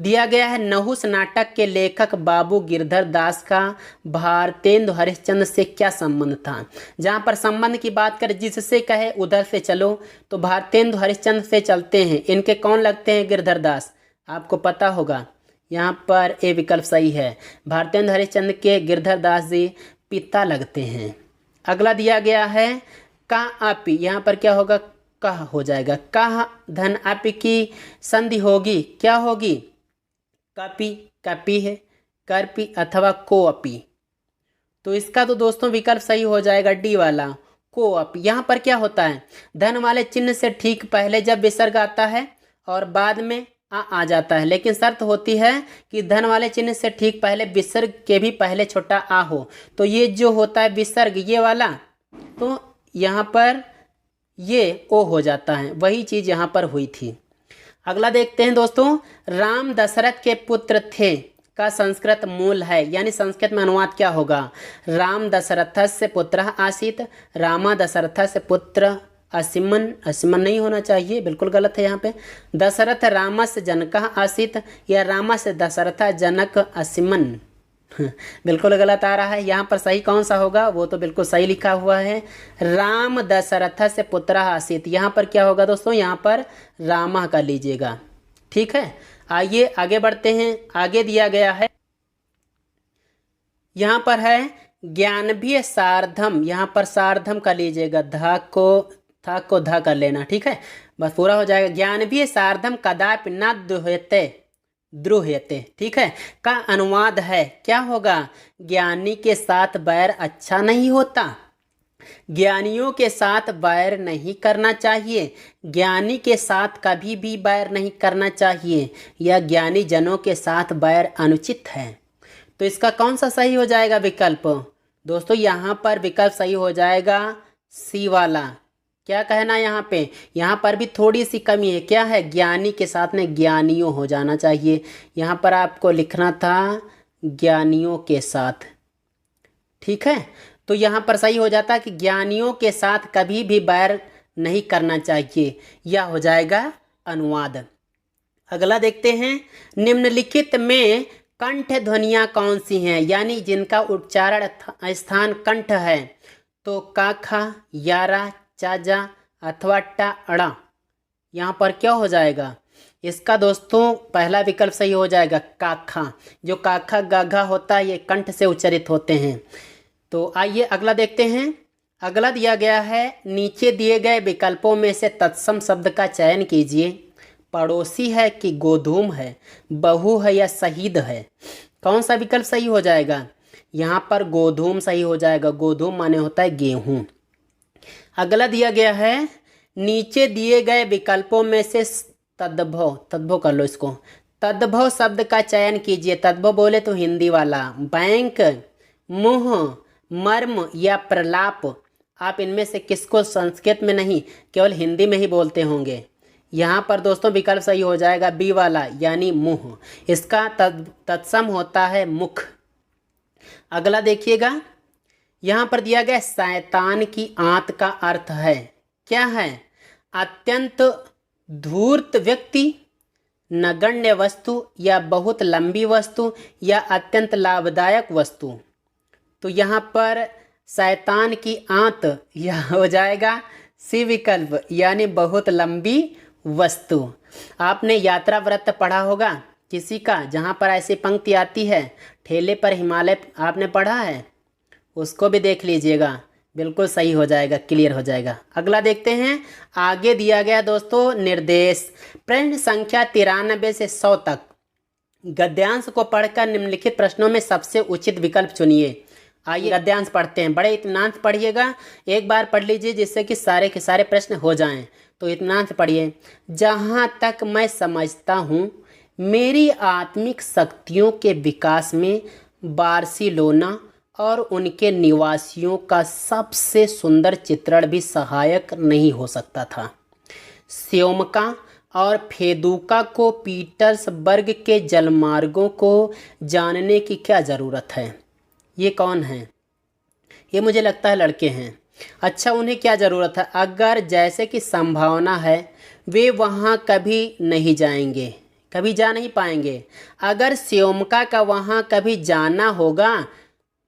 दिया गया है नहुस नाटक के लेखक बाबू गिरधर दास का भारतेंदु हरिश्चंद्र से क्या संबंध था? जहाँ पर संबंध की बात करें, जिससे कहे उधर से चलो, तो भारतेंदु हरिश्चंद्र से चलते हैं। इनके कौन लगते हैं? गिरधर दास, आपको पता होगा। यहाँ पर ए विकल्प सही है, भारतेंदु हरिश्चंद्र के गिरधर दास जी पिता लगते हैं। अगला दिया गया है का आपी, यहाँ पर क्या होगा? कह हो जाएगा। कह धन आपी की संधि होगी, क्या होगी? कपी, कपी है, करपी अथवा कोअपी? तो इसका तो दोस्तों विकल्प सही हो जाएगा डी वाला, कोअपी। यहाँ पर क्या होता है? धन वाले चिन्ह से ठीक पहले जब विसर्ग आता है और बाद में आ जाता है, लेकिन शर्त होती है कि धन वाले चिन्ह से ठीक पहले विसर्ग के भी पहले छोटा आ हो। तो ये जो होता है विसर्ग ये वाला, तो यहाँ पर ये ओ हो जाता है, वही चीज़ यहाँ पर हुई थी। अगला देखते हैं दोस्तों, राम दशरथ के पुत्र थे का संस्कृत मूल है, यानी संस्कृत में अनुवाद क्या होगा? राम दशरथस्य पुत्रः आसीत्, रामा दशरथस्य पुत्र असिमन, असिमन नहीं होना चाहिए, बिल्कुल गलत है यहाँ पे। दशरथ रामस्य जनकः आसीत् या रामस्य दशरथ जनक असिमन, बिल्कुल गलत आ रहा है। यहाँ पर सही कौन सा होगा? वो तो बिल्कुल सही लिखा हुआ है, राम दशरथ से पुत्रः आसीत्। यहाँ पर क्या होगा दोस्तों? यहाँ पर रामा का लीजिएगा, ठीक है, आइए आगे बढ़ते हैं। आगे दिया गया है, यहाँ पर है ज्ञानभीय सार्धम, यहाँ पर सार्धम का लीजिएगा, धा को धा कर लेना, ठीक है, बस पूरा हो जाएगा। ज्ञानभीय सार्धम कदापि न द्रुह्यते, ठीक है, का अनुवाद है, क्या होगा, ज्ञानी के साथ बैर अच्छा नहीं होता, ज्ञानियों के साथ बैर नहीं करना चाहिए, ज्ञानी के साथ कभी भी बैर नहीं करना चाहिए, या ज्ञानी जनों के साथ बैर अनुचित है। तो इसका कौन सा सही हो जाएगा विकल्प दोस्तों? यहाँ पर विकल्प सही हो जाएगा सी वाला। क्या कहना यहाँ पे, यहाँ पर भी थोड़ी सी कमी है, क्या है, ज्ञानी के साथ में ज्ञानियों हो जाना चाहिए, यहाँ पर आपको लिखना था ज्ञानियों के साथ, ठीक है। तो यहाँ पर सही हो जाता कि ज्ञानियों के साथ कभी भी बैर नहीं करना चाहिए, यह हो जाएगा अनुवाद। अगला देखते हैं, निम्नलिखित में कंठ ध्वनियाँ कौन सी हैं, यानी जिनका उच्चारण स्थान कंठ है, तो का खा, यारा, चाजा अथवा टा अड़ा, यहाँ पर क्या हो जाएगा, इसका दोस्तों पहला विकल्प सही हो जाएगा काखा। जो काखा गाघा होता है ये कंठ से उच्चारित होते हैं। तो आइए अगला देखते हैं। अगला दिया गया है, नीचे दिए गए विकल्पों में से तत्सम शब्द का चयन कीजिए। पड़ोसी है कि गोधूम है, बहू है या शहीद है, कौन सा विकल्प सही हो जाएगा? यहाँ पर गोधूम सही हो जाएगा, गोधूम माने होता है गेहूँ। अगला दिया गया है, नीचे दिए गए विकल्पों में से तद्भव कर लो इसको, तद्भव शब्द का चयन कीजिए। तद्भव बोले तो हिंदी वाला, बैंक, मुँह, मर्म या प्रलाप, आप इनमें से किसको संस्कृत में नहीं केवल हिंदी में ही बोलते होंगे? यहाँ पर दोस्तों विकल्प सही हो जाएगा बी वाला, यानी मुँह, इसका तत्सम होता है मुख। अगला देखिएगा, यहाँ पर दिया गया शैतान की आंत का अर्थ है, क्या है? अत्यंत धूर्त व्यक्ति, नगण्य वस्तु या बहुत लंबी वस्तु या अत्यंत लाभदायक वस्तु। तो यहाँ पर शैतान की आंत यह हो जाएगा सी विकल्प, यानी बहुत लंबी वस्तु। आपने यात्रा व्रत पढ़ा होगा किसी का, जहाँ पर ऐसी पंक्ति आती है, ठेले पर हिमालय, आपने पढ़ा है? उसको भी देख लीजिएगा, बिल्कुल सही हो जाएगा, क्लियर हो जाएगा। अगला देखते हैं, आगे दिया गया दोस्तों निर्देश, प्रश्न संख्या 93 से 100 तक गद्यांश को पढ़कर निम्नलिखित प्रश्नों में सबसे उचित विकल्प चुनिए। आइए गद्यांश पढ़ते हैं, बड़े इत्मीनान से पढ़िएगा, एक बार पढ़ लीजिए जिससे कि सारे के सारे प्रश्न हो जाएं। तो इत्मीनान से पढ़िए। जहाँ तक मैं समझता हूँ, मेरी आत्मिक शक्तियों के विकास में बार्सिलोना और उनके निवासियों का सबसे सुंदर चित्रण भी सहायक नहीं हो सकता था। स्योमका और फेदुका को पीटर्सबर्ग के जलमार्गों को जानने की क्या ज़रूरत है? ये कौन है? ये मुझे लगता है लड़के हैं। अच्छा, उन्हें क्या ज़रूरत है? अगर जैसे कि संभावना है वे वहाँ कभी नहीं जाएंगे, कभी जा नहीं पाएंगे। अगर स्योमका का वहाँ कभी जाना होगा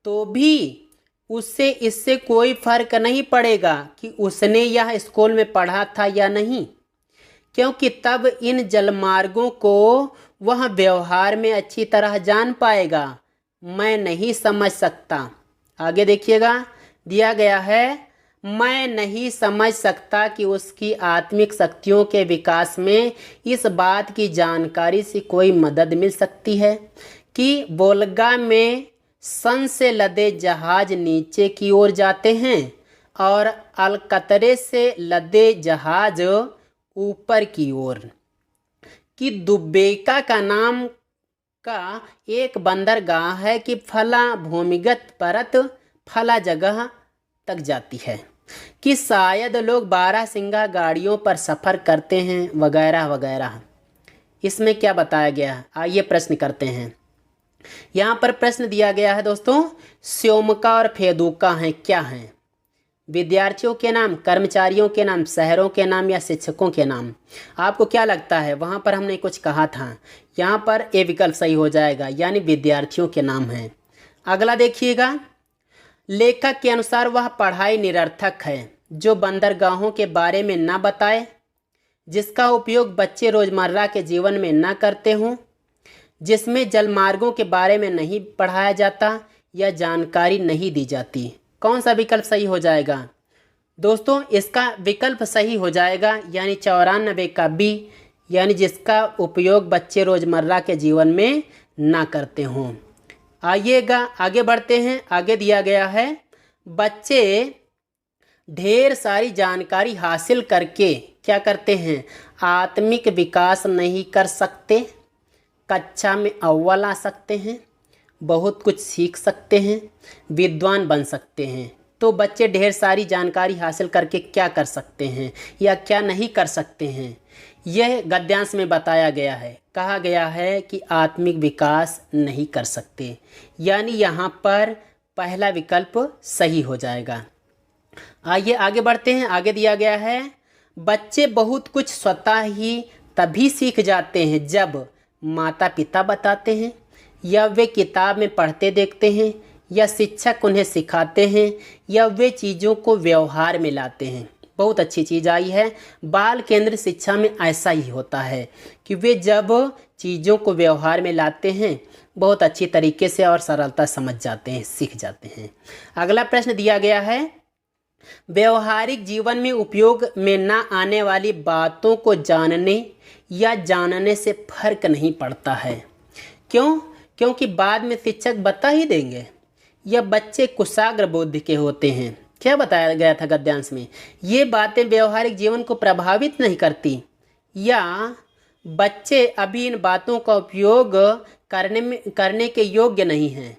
तो भी उससे इससे कोई फर्क नहीं पड़ेगा कि उसने यह स्कूल में पढ़ा था या नहीं, क्योंकि तब इन जलमार्गों को वह व्यवहार में अच्छी तरह जान पाएगा। मैं नहीं समझ सकता। आगे देखिएगा, दिया गया है, मैं नहीं समझ सकता कि उसकी आत्मिक शक्तियों के विकास में इस बात की जानकारी से कोई मदद मिल सकती है कि वोल्गा में सन से लदे जहाज नीचे की ओर जाते हैं और अलकतरे से लदे जहाज ऊपर की ओर, कि दुबेका का नाम का एक बंदरगाह है कि फला भूमिगत परत फला जगह तक जाती है, कि शायद लोग 12 सिंगा गाड़ियों पर सफ़र करते हैं, वगैरह वगैरह। इसमें क्या बताया गया है? आइए प्रश्न करते हैं। यहाँ पर प्रश्न दिया गया है दोस्तों, स्योमका और फेदुका हैं, क्या हैं? विद्यार्थियों के नाम, कर्मचारियों के नाम, शहरों के नाम या शिक्षकों के नाम? आपको क्या लगता है? वहाँ पर हमने कुछ कहा था, यहाँ पर ए विकल्प सही हो जाएगा, यानी विद्यार्थियों के नाम हैं। अगला देखिएगा, लेखक के अनुसार वह पढ़ाई निरर्थक है जो बंदरगाहों के बारे में न बताए। जिसका उपयोग बच्चे रोज़मर्रा के जीवन में न करते हों, जिसमें जलमार्गों के बारे में नहीं पढ़ाया जाता या जानकारी नहीं दी जाती। कौन सा विकल्प सही हो जाएगा दोस्तों? इसका विकल्प सही हो जाएगा यानी 94 का बी, यानी जिसका उपयोग बच्चे रोज़मर्रा के जीवन में ना करते हों। आइएगा आगे बढ़ते हैं। आगे दिया गया है, बच्चे ढेर सारी जानकारी हासिल करके क्या करते हैं? आत्मिक विकास नहीं कर सकते, कक्षा में अव्वल आ सकते हैं, बहुत कुछ सीख सकते हैं, विद्वान बन सकते हैं। तो बच्चे ढेर सारी जानकारी हासिल करके क्या कर सकते हैं या क्या नहीं कर सकते हैं, यह गद्यांश में बताया गया है। कहा गया है कि आत्मिक विकास नहीं कर सकते, यानी यहाँ पर पहला विकल्प सही हो जाएगा। आइए आगे बढ़ते हैं। आगे दिया गया है, बच्चे बहुत कुछ स्वतः ही तभी सीख जाते हैं जब माता पिता बताते हैं, या वे किताब में पढ़ते देखते हैं, या शिक्षक उन्हें सिखाते हैं, या वे चीज़ों को व्यवहार में लाते हैं। बहुत अच्छी चीज़ आई है। बाल केंद्र शिक्षा में ऐसा ही होता है कि वे जब चीज़ों को व्यवहार में लाते हैं बहुत अच्छी तरीके से और सरलता समझ जाते हैं, सीख जाते हैं। अगला प्रश्न दिया गया है, व्यवहारिक जीवन में उपयोग में न आने वाली बातों को जानने या जानने से फर्क नहीं पड़ता है। क्यों? क्योंकि बाद में शिक्षक बता ही देंगे, या बच्चे कुशाग्र बुद्धि के होते हैं। क्या बताया गया था गद्यांश में? ये बातें व्यवहारिक जीवन को प्रभावित नहीं करती, या बच्चे अभी इन बातों का उपयोग करने के योग्य नहीं हैं।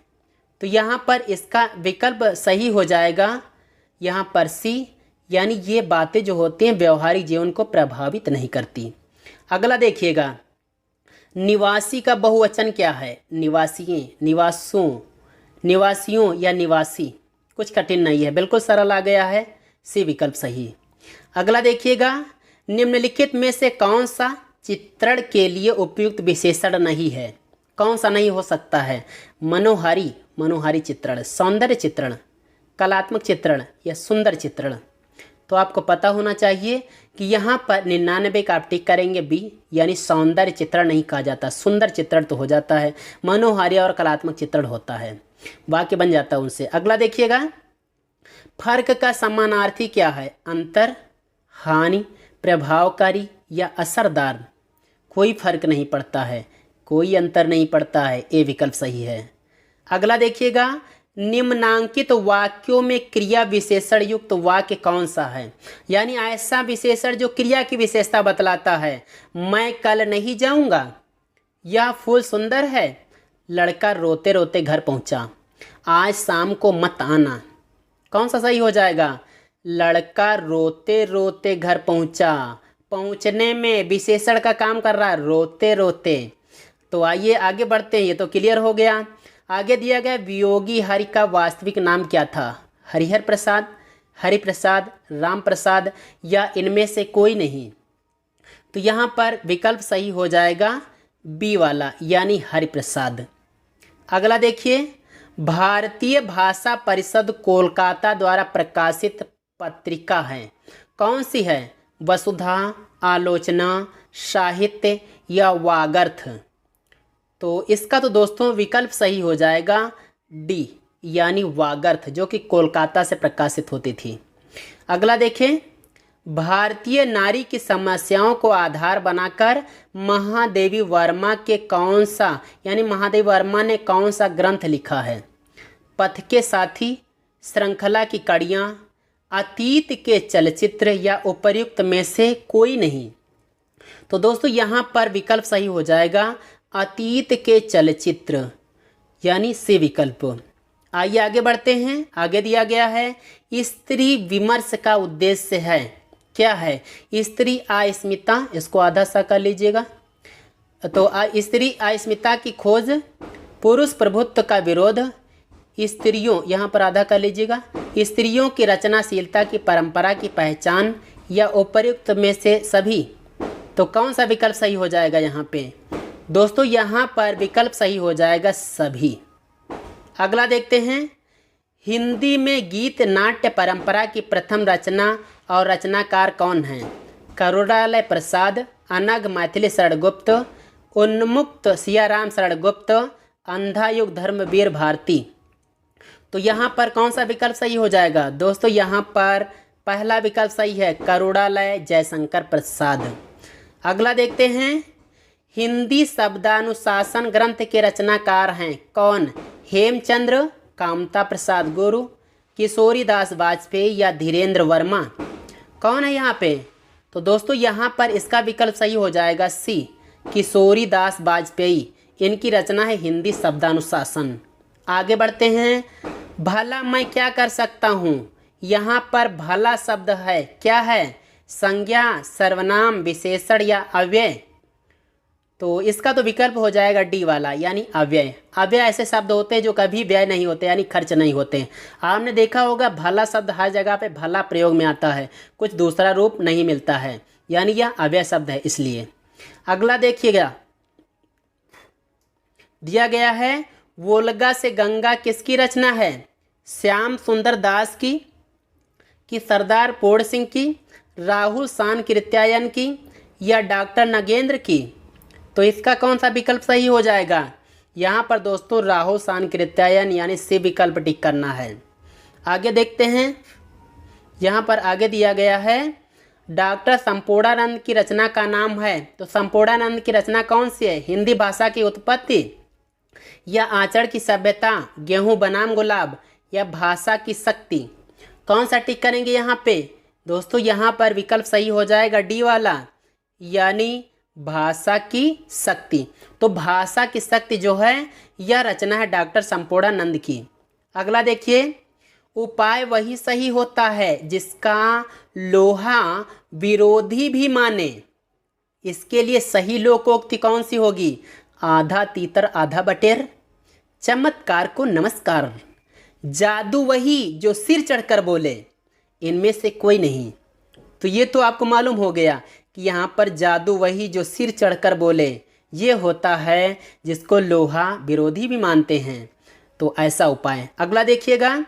तो यहाँ पर इसका विकल्प सही हो जाएगा यहाँ पर सी, यानी ये बातें जो होती हैं व्यवहारिक जीवन को प्रभावित नहीं करती। अगला देखिएगा, निवासी का बहुवचन क्या है? निवासिये, निवासों, निवासियों या निवासी। कुछ कठिन नहीं है, बिल्कुल सरल आ गया है, सी विकल्प सही। अगला देखिएगा, निम्नलिखित में से कौन सा चित्रण के लिए उपयुक्त विशेषण नहीं है? कौन सा नहीं हो सकता है? मनोहारी, मनोहारी चित्रण, सौंदर्य चित्रण, कलात्मक चित्रण या सुंदर चित्रण। तो आपको पता होना चाहिए कि यहाँ पर 99 का आप टिक करेंगे बी, यानी सौंदर्य चित्रण नहीं कहा जाता, सुंदर चित्रण तो हो जाता है, मनोहारी और कलात्मक चित्रण होता है, वाक्य बन जाता है उनसे। अगला देखिएगा, फर्क का समानार्थी क्या है? अंतर, हानि, प्रभावकारी या असरदार। कोई फर्क नहीं पड़ता है, कोई अंतर नहीं पड़ता है, ए विकल्प सही है। अगला देखिएगा, निम्नांकित वाक्यों में क्रिया विशेषण युक्त वाक्य कौन सा है? यानी ऐसा विशेषण जो क्रिया की विशेषता बतलाता है। मैं कल नहीं जाऊंगा, यह फूल सुंदर है, लड़का रोते रोते घर पहुंचा, आज शाम को मत आना। कौन सा सही हो जाएगा? लड़का रोते रोते घर पहुंचा, पहुंचने में विशेषण का काम कर रहा है, रोते रोते। तो आइए आगे बढ़ते हैं, ये तो क्लियर हो गया। आगे दिया गया, वियोगी हरि का वास्तविक नाम क्या था? हरिहर प्रसाद, हरिप्रसाद, राम प्रसाद या इनमें से कोई नहीं। तो यहाँ पर विकल्प सही हो जाएगा बी वाला, यानी हरिप्रसाद। अगला देखिए, भारतीय भाषा परिषद कोलकाता द्वारा प्रकाशित पत्रिका है, कौन सी है? वसुधा, आलोचना, साहित्य या वागर्थ। तो इसका तो दोस्तों विकल्प सही हो जाएगा डी, यानी वागर्थ, जो कि कोलकाता से प्रकाशित होती थी। अगला देखें, भारतीय नारी की समस्याओं को आधार बनाकर महादेवी वर्मा के कौन सा, यानी महादेवी वर्मा ने कौन सा ग्रंथ लिखा है? पथ के साथी, श्रृंखला की कड़ियाँ, अतीत के चलचित्र या उपर्युक्त में से कोई नहीं। तो दोस्तों यहाँ पर विकल्प सही हो जाएगा अतीत के चलचित्र, यानी सी विकल्प। आइए आगे बढ़ते हैं। आगे दिया गया है, स्त्री विमर्श का उद्देश्य है, क्या है? स्त्री अस्मिता, इसको आधा सा कर लीजिएगा। तो स्त्री अस्मिता की खोज, पुरुष प्रभुत्व का विरोध, स्त्रियों, यहाँ पर आधा कर लीजिएगा, स्त्रियों की रचनाशीलता की परंपरा की पहचान या उपर्युक्त में से सभी। तो कौन सा विकल्प सही हो जाएगा यहाँ पे? दोस्तों यहाँ पर विकल्प सही हो जाएगा सभी। अगला देखते हैं, हिंदी में गीत नाट्य परंपरा की प्रथम रचना और रचनाकार कौन है? करुणालय प्रसाद, अनग मैथिली शरण गुप्त, उन्मुक्त सियाराम शरण गुप्त, अंधा युग धर्मवीर भारती। तो यहाँ पर कौन सा विकल्प सही हो जाएगा दोस्तों? यहाँ पर पहला विकल्प सही है, करुणालय जयशंकर प्रसाद। अगला देखते हैं, हिंदी शब्दानुशासन ग्रंथ के रचनाकार हैं कौन? हेमचंद्र, कामता प्रसाद गुरु, किशोरी दास वाजपेयी या धीरेन्द्र वर्मा। कौन है यहाँ पे? तो दोस्तों यहाँ पर इसका विकल्प सही हो जाएगा सी, किशोरी दास वाजपेयी। इनकी रचना है हिंदी शब्दानुशासन। आगे बढ़ते हैं, भला मैं क्या कर सकता हूँ। यहाँ पर भला शब्द है, क्या है? संज्ञा, सर्वनाम, विशेषण या अव्यय। तो इसका तो विकल्प हो जाएगा डी वाला, यानी अव्यय। अव्यय ऐसे शब्द होते हैं जो कभी व्यय नहीं होते, यानी खर्च नहीं होते। आपने देखा होगा भला शब्द हर जगह पे भला प्रयोग में आता है, कुछ दूसरा रूप नहीं मिलता है, यानी यह अव्यय शब्द है इसलिए। अगला देखिएगा, दिया गया है वोल्गा से गंगा किसकी रचना है? श्याम सुंदर दास की सरदार पोड़ सिंह की, राहुल शानकृत्यायन की या डॉक्टर नगेंद्र की। तो इसका कौन सा विकल्प सही हो जाएगा? यहाँ पर दोस्तों राहुल शानकृत्यायन यानी सी विकल्प टिक करना है। आगे देखते हैं, यहाँ पर आगे दिया गया है डॉक्टर संपूर्णानंद की रचना का नाम है। तो संपूर्णानंद की रचना कौन सी है? हिंदी भाषा की उत्पत्ति या आचरण की सभ्यता, गेहूं बनाम गुलाब या भाषा की शक्ति। कौन सा टिक करेंगे यहाँ पे दोस्तों? यहाँ पर विकल्प सही हो जाएगा डी वाला, यानी भाषा की शक्ति। तो भाषा की शक्ति जो है यह रचना है डॉक्टर संपूर्णानंद की। अगला देखिए, उपाय वही सही होता है जिसका लोहा विरोधी भी माने। इसके लिए सही लोकोक्ति कौन सी होगी? आधा तीतर आधा बटेर, चमत्कार को नमस्कार, जादू वही जो सिर चढ़कर बोले। इनमें से कोई नहीं। तो ये तो आपको मालूम हो गया कि यहाँ पर जादू वही जो सिर चढ़कर बोले, ये होता है जिसको लोहा विरोधी भी मानते हैं। तो ऐसा उपाय। अगला देखिएगा,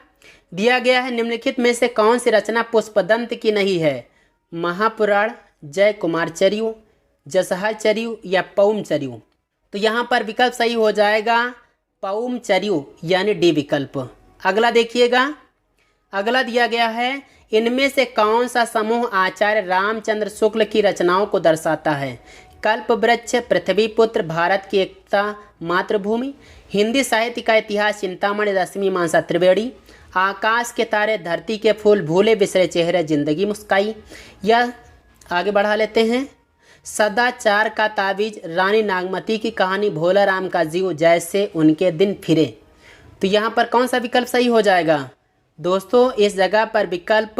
दिया गया है निम्नलिखित में से कौन सी रचना पुष्पदंत की नहीं है? महापुराण, जय कुमार चरियु, जसहा चरियु या पौम चरियु। तो यहाँ पर विकल्प सही हो जाएगा पौम चरियु, यानी डी विकल्प। अगला देखिएगा, अगला दिया गया है इनमें से कौन सा समूह आचार्य रामचंद्र शुक्ल की रचनाओं को दर्शाता है? कल्प वृक्ष, पृथ्वीपुत्र, भारत की एकता, मातृभूमि, हिंदी साहित्य का इतिहास, चिंतामणि, रश्मि मानसा त्रिवेणी, आकाश के तारे, धरती के फूल, भूले बिसरे चेहरे, जिंदगी मुस्काई। या आगे बढ़ा लेते हैं, सदाचार का ताबीज, रानी नागमती की कहानी, भोला राम का जीव, जैसे उनके दिन फिरे। तो यहाँ पर कौन सा विकल्प सही हो जाएगा दोस्तों? इस जगह पर विकल्प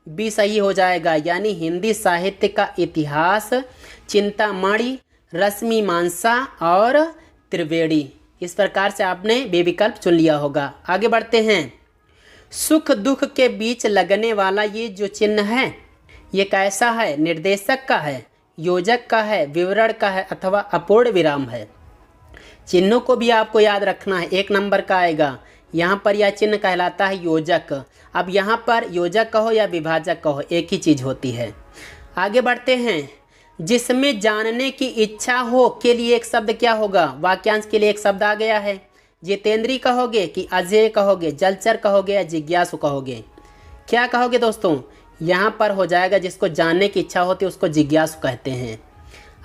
बी सही हो जाएगा, यानी हिंदी साहित्य का इतिहास, चिंतामणि, रश्मि मानसा और त्रिवेणी। इस प्रकार से आपने बे विकल्प चुन लिया होगा। आगे बढ़ते हैं, सुख दुख के बीच लगने वाला ये जो चिन्ह है ये कैसा है? निर्देशक का है, योजक का है, विवरण का है अथवा अपूर्ण विराम है। चिन्हों को भी आपको याद रखना है, 1 नंबर का आएगा। यहाँ पर यह चिन्ह कहलाता है योजक। अब यहाँ पर योजक कहो या विभाजक कहो, एक ही चीज़ होती है। आगे बढ़ते हैं, जिसमें जानने की इच्छा हो के लिए एक शब्द क्या होगा? वाक्यांश के लिए एक शब्द आ गया है। जितेंद्री कहोगे कि अजय कहोगे, जलचर कहोगे या जिज्ञासु कहोगे? क्या कहोगे दोस्तों? यहाँ पर हो जाएगा जिसको जानने की इच्छा होती है उसको जिज्ञासु कहते हैं।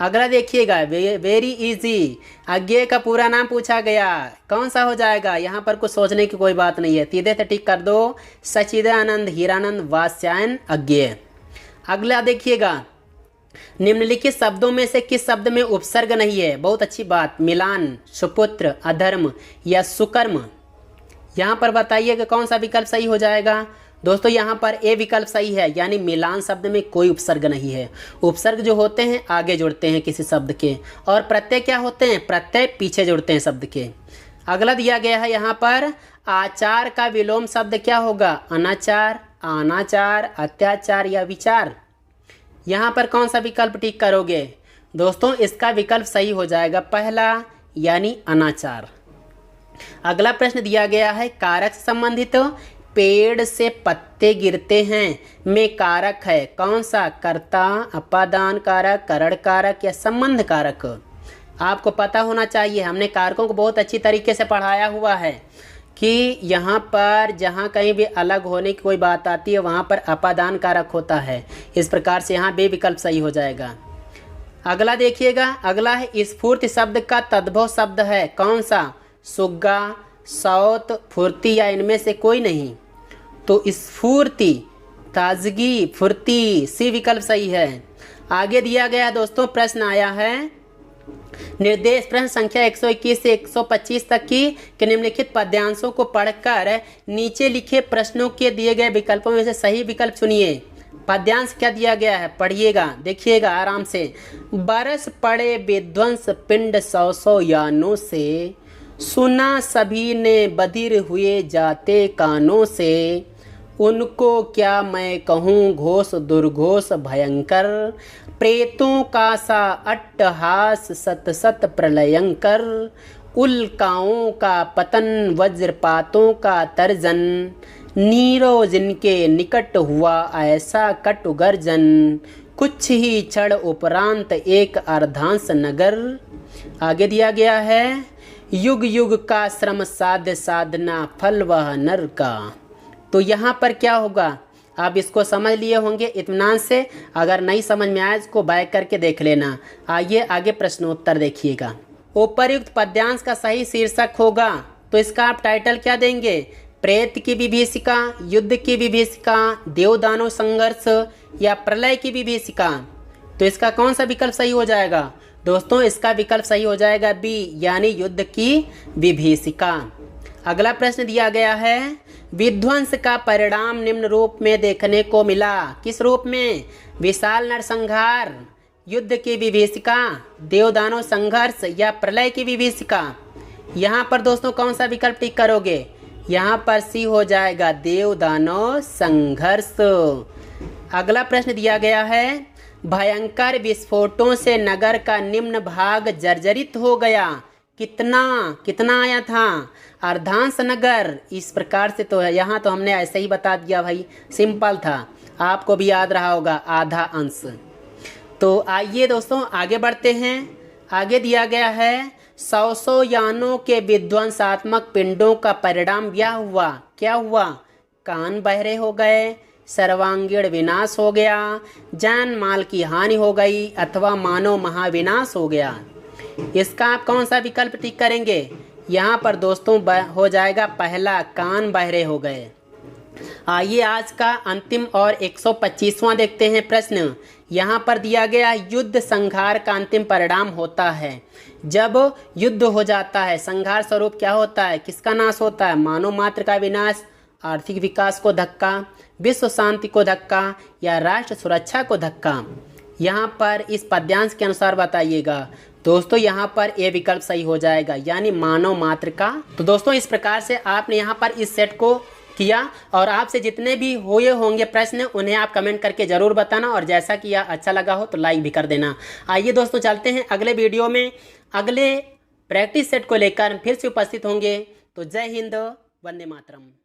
अगला देखिएगा, वेरी इजी, अज्ञेय का पूरा नाम पूछा गया, कौन सा हो जाएगा? यहाँ पर कुछ सोचने की कोई बात नहीं है, सीधे से टिक कर दो, सच्चिदानंद हीरानंद वात्स्यायन अज्ञेय। अगला देखिएगा, निम्नलिखित शब्दों में से किस शब्द में उपसर्ग नहीं है? बहुत अच्छी बात, मिलान, सुपुत्र, अधर्म या सुकर्म। यहाँ पर बताइए कि कौन सा विकल्प सही हो जाएगा दोस्तों? यहाँ पर ए विकल्प सही है, यानी मिलान शब्द में कोई उपसर्ग नहीं है। उपसर्ग जो होते हैं आगे जुड़ते हैं किसी शब्द के, और प्रत्यय क्या होते हैं? प्रत्यय पीछे जुड़ते हैं शब्द के। अगला दिया गया है यहाँ पर, आचार का विलोम शब्द क्या होगा? अनाचार, अनाचार, अत्याचार या विचार। यहाँ पर कौन सा विकल्प टिक करोगे दोस्तों? इसका विकल्प सही हो जाएगा पहला, यानी अनाचार। अगला प्रश्न दिया गया है, कारक से संबंधित पेड़ से पत्ते गिरते हैं में कारक है कौन सा? कर्ता, अपादान कारक, करण कारक या संबंध कारक? आपको पता होना चाहिए, हमने कारकों को बहुत अच्छी तरीके से पढ़ाया हुआ है कि यहाँ पर जहाँ कहीं भी अलग होने की कोई बात आती है वहाँ पर अपादान कारक होता है। इस प्रकार से यहाँ बे विकल्प सही हो जाएगा। अगला देखिएगा, अगला है स्फूर्ति शब्द का तद्भव शब्द है कौन सा? सुग्गा, सौत, फुर्ती या इनमें से कोई नहीं। तो स्फूर्ति, ताजगी, फुर्ती, सी विकल्प सही है। आगे दिया गया दोस्तों प्रश्न आया है निर्देश प्रश्न संख्या 121 से 125 तक की कि निम्नलिखित पद्यांशों को पढ़कर नीचे लिखे प्रश्नों के दिए गए विकल्पों में से सही विकल्प चुनिए। पद्यांश क्या दिया गया है पढ़िएगा, देखिएगा आराम से। बरस पड़े विध्वंस पिंड सौ सौ यानों से, सुना सभी ने बधिर हुए जाते कानों से, उनको क्या मैं कहूँ घोष दुर्घोष भयंकर, प्रेतों का सा अट्टहास सत सत प्रलयंकर, उल्काओं का पतन वज्रपातों का तर्जन, नीरो जिनके निकट हुआ ऐसा कटु गर्जन, कुछ ही क्षण उपरांत एक अर्धांश नगर। आगे दिया गया है युग युग का श्रम साध्य साधना फल वह नर का। तो यहाँ पर क्या होगा आप इसको समझ लिए होंगे इत्मीनान से। अगर नहीं समझ में आए इसको बैक करके देख लेना। आइए आगे प्रश्नोत्तर देखिएगा। उपर्युक्त पद्यांश का सही शीर्षक होगा तो इसका आप टाइटल क्या देंगे? प्रेत की विभीषिका, युद्ध की विभीषिका, देवदानव संघर्ष या प्रलय की विभीषिका। तो इसका कौन सा विकल्प सही हो जाएगा? दोस्तों इसका विकल्प सही हो जाएगा बी, यानी युद्ध की विभीषिका। अगला प्रश्न दिया गया है विध्वंस का परिणाम निम्न रूप में देखने को मिला। किस रूप में? विशाल नरसंहार, युद्ध की विभीषिका, देवदानव संघर्ष या प्रलय की विभीषिका। यहाँ पर दोस्तों कौन सा विकल्प टिक करोगे? यहाँ पर सी हो जाएगा देवदानव संघर्ष। अगला प्रश्न दिया गया है भयंकर विस्फोटों से नगर का निम्न भाग जर्जरित हो गया। कितना आया था? अर्धांश नगर। इस प्रकार से तो है, यहाँ तो हमने ऐसे ही बता दिया भाई, सिंपल था, आपको भी याद रहा होगा आधा अंश। तो आइए दोस्तों आगे बढ़ते हैं। आगे दिया गया है सौ सौ यानों के विध्वंसात्मक पिंडों का परिणाम यह हुआ। क्या हुआ? कान बहरे हो गए, सर्वांगीण विनाश हो गया, जान माल की हानि हो गई अथवा मानव महाविनाश हो गया। इसका आप कौन सा विकल्प टिक करेंगे? यहाँ पर दोस्तों हो जाएगा पहला, कान बहरे हो गए। आइए आज का अंतिम और 125वां देखते हैं प्रश्न। यहाँ पर दिया गया युद्ध संहार का अंतिम परिणाम होता है। जब युद्ध हो जाता है संहार स्वरूप क्या होता है? किसका नाश होता है? मानव मात्र का विनाश, आर्थिक विकास को धक्का, विश्व शांति को धक्का या राष्ट्र सुरक्षा को धक्का। यहाँ पर इस पद्यांश के अनुसार बताइएगा। दोस्तों यहाँ पर ए विकल्प सही हो जाएगा, यानी मानव मात्र का। तो दोस्तों इस प्रकार से आपने यहाँ पर इस सेट को किया और आपसे जितने भी हुए होंगे प्रश्न उन्हें आप कमेंट करके ज़रूर बताना और जैसा कि यह अच्छा लगा हो तो लाइक भी कर देना। आइए दोस्तों चलते हैं अगले वीडियो में, अगले प्रैक्टिस सेट को लेकर फिर से उपस्थित होंगे। तो जय हिंद, वंदे मातरम।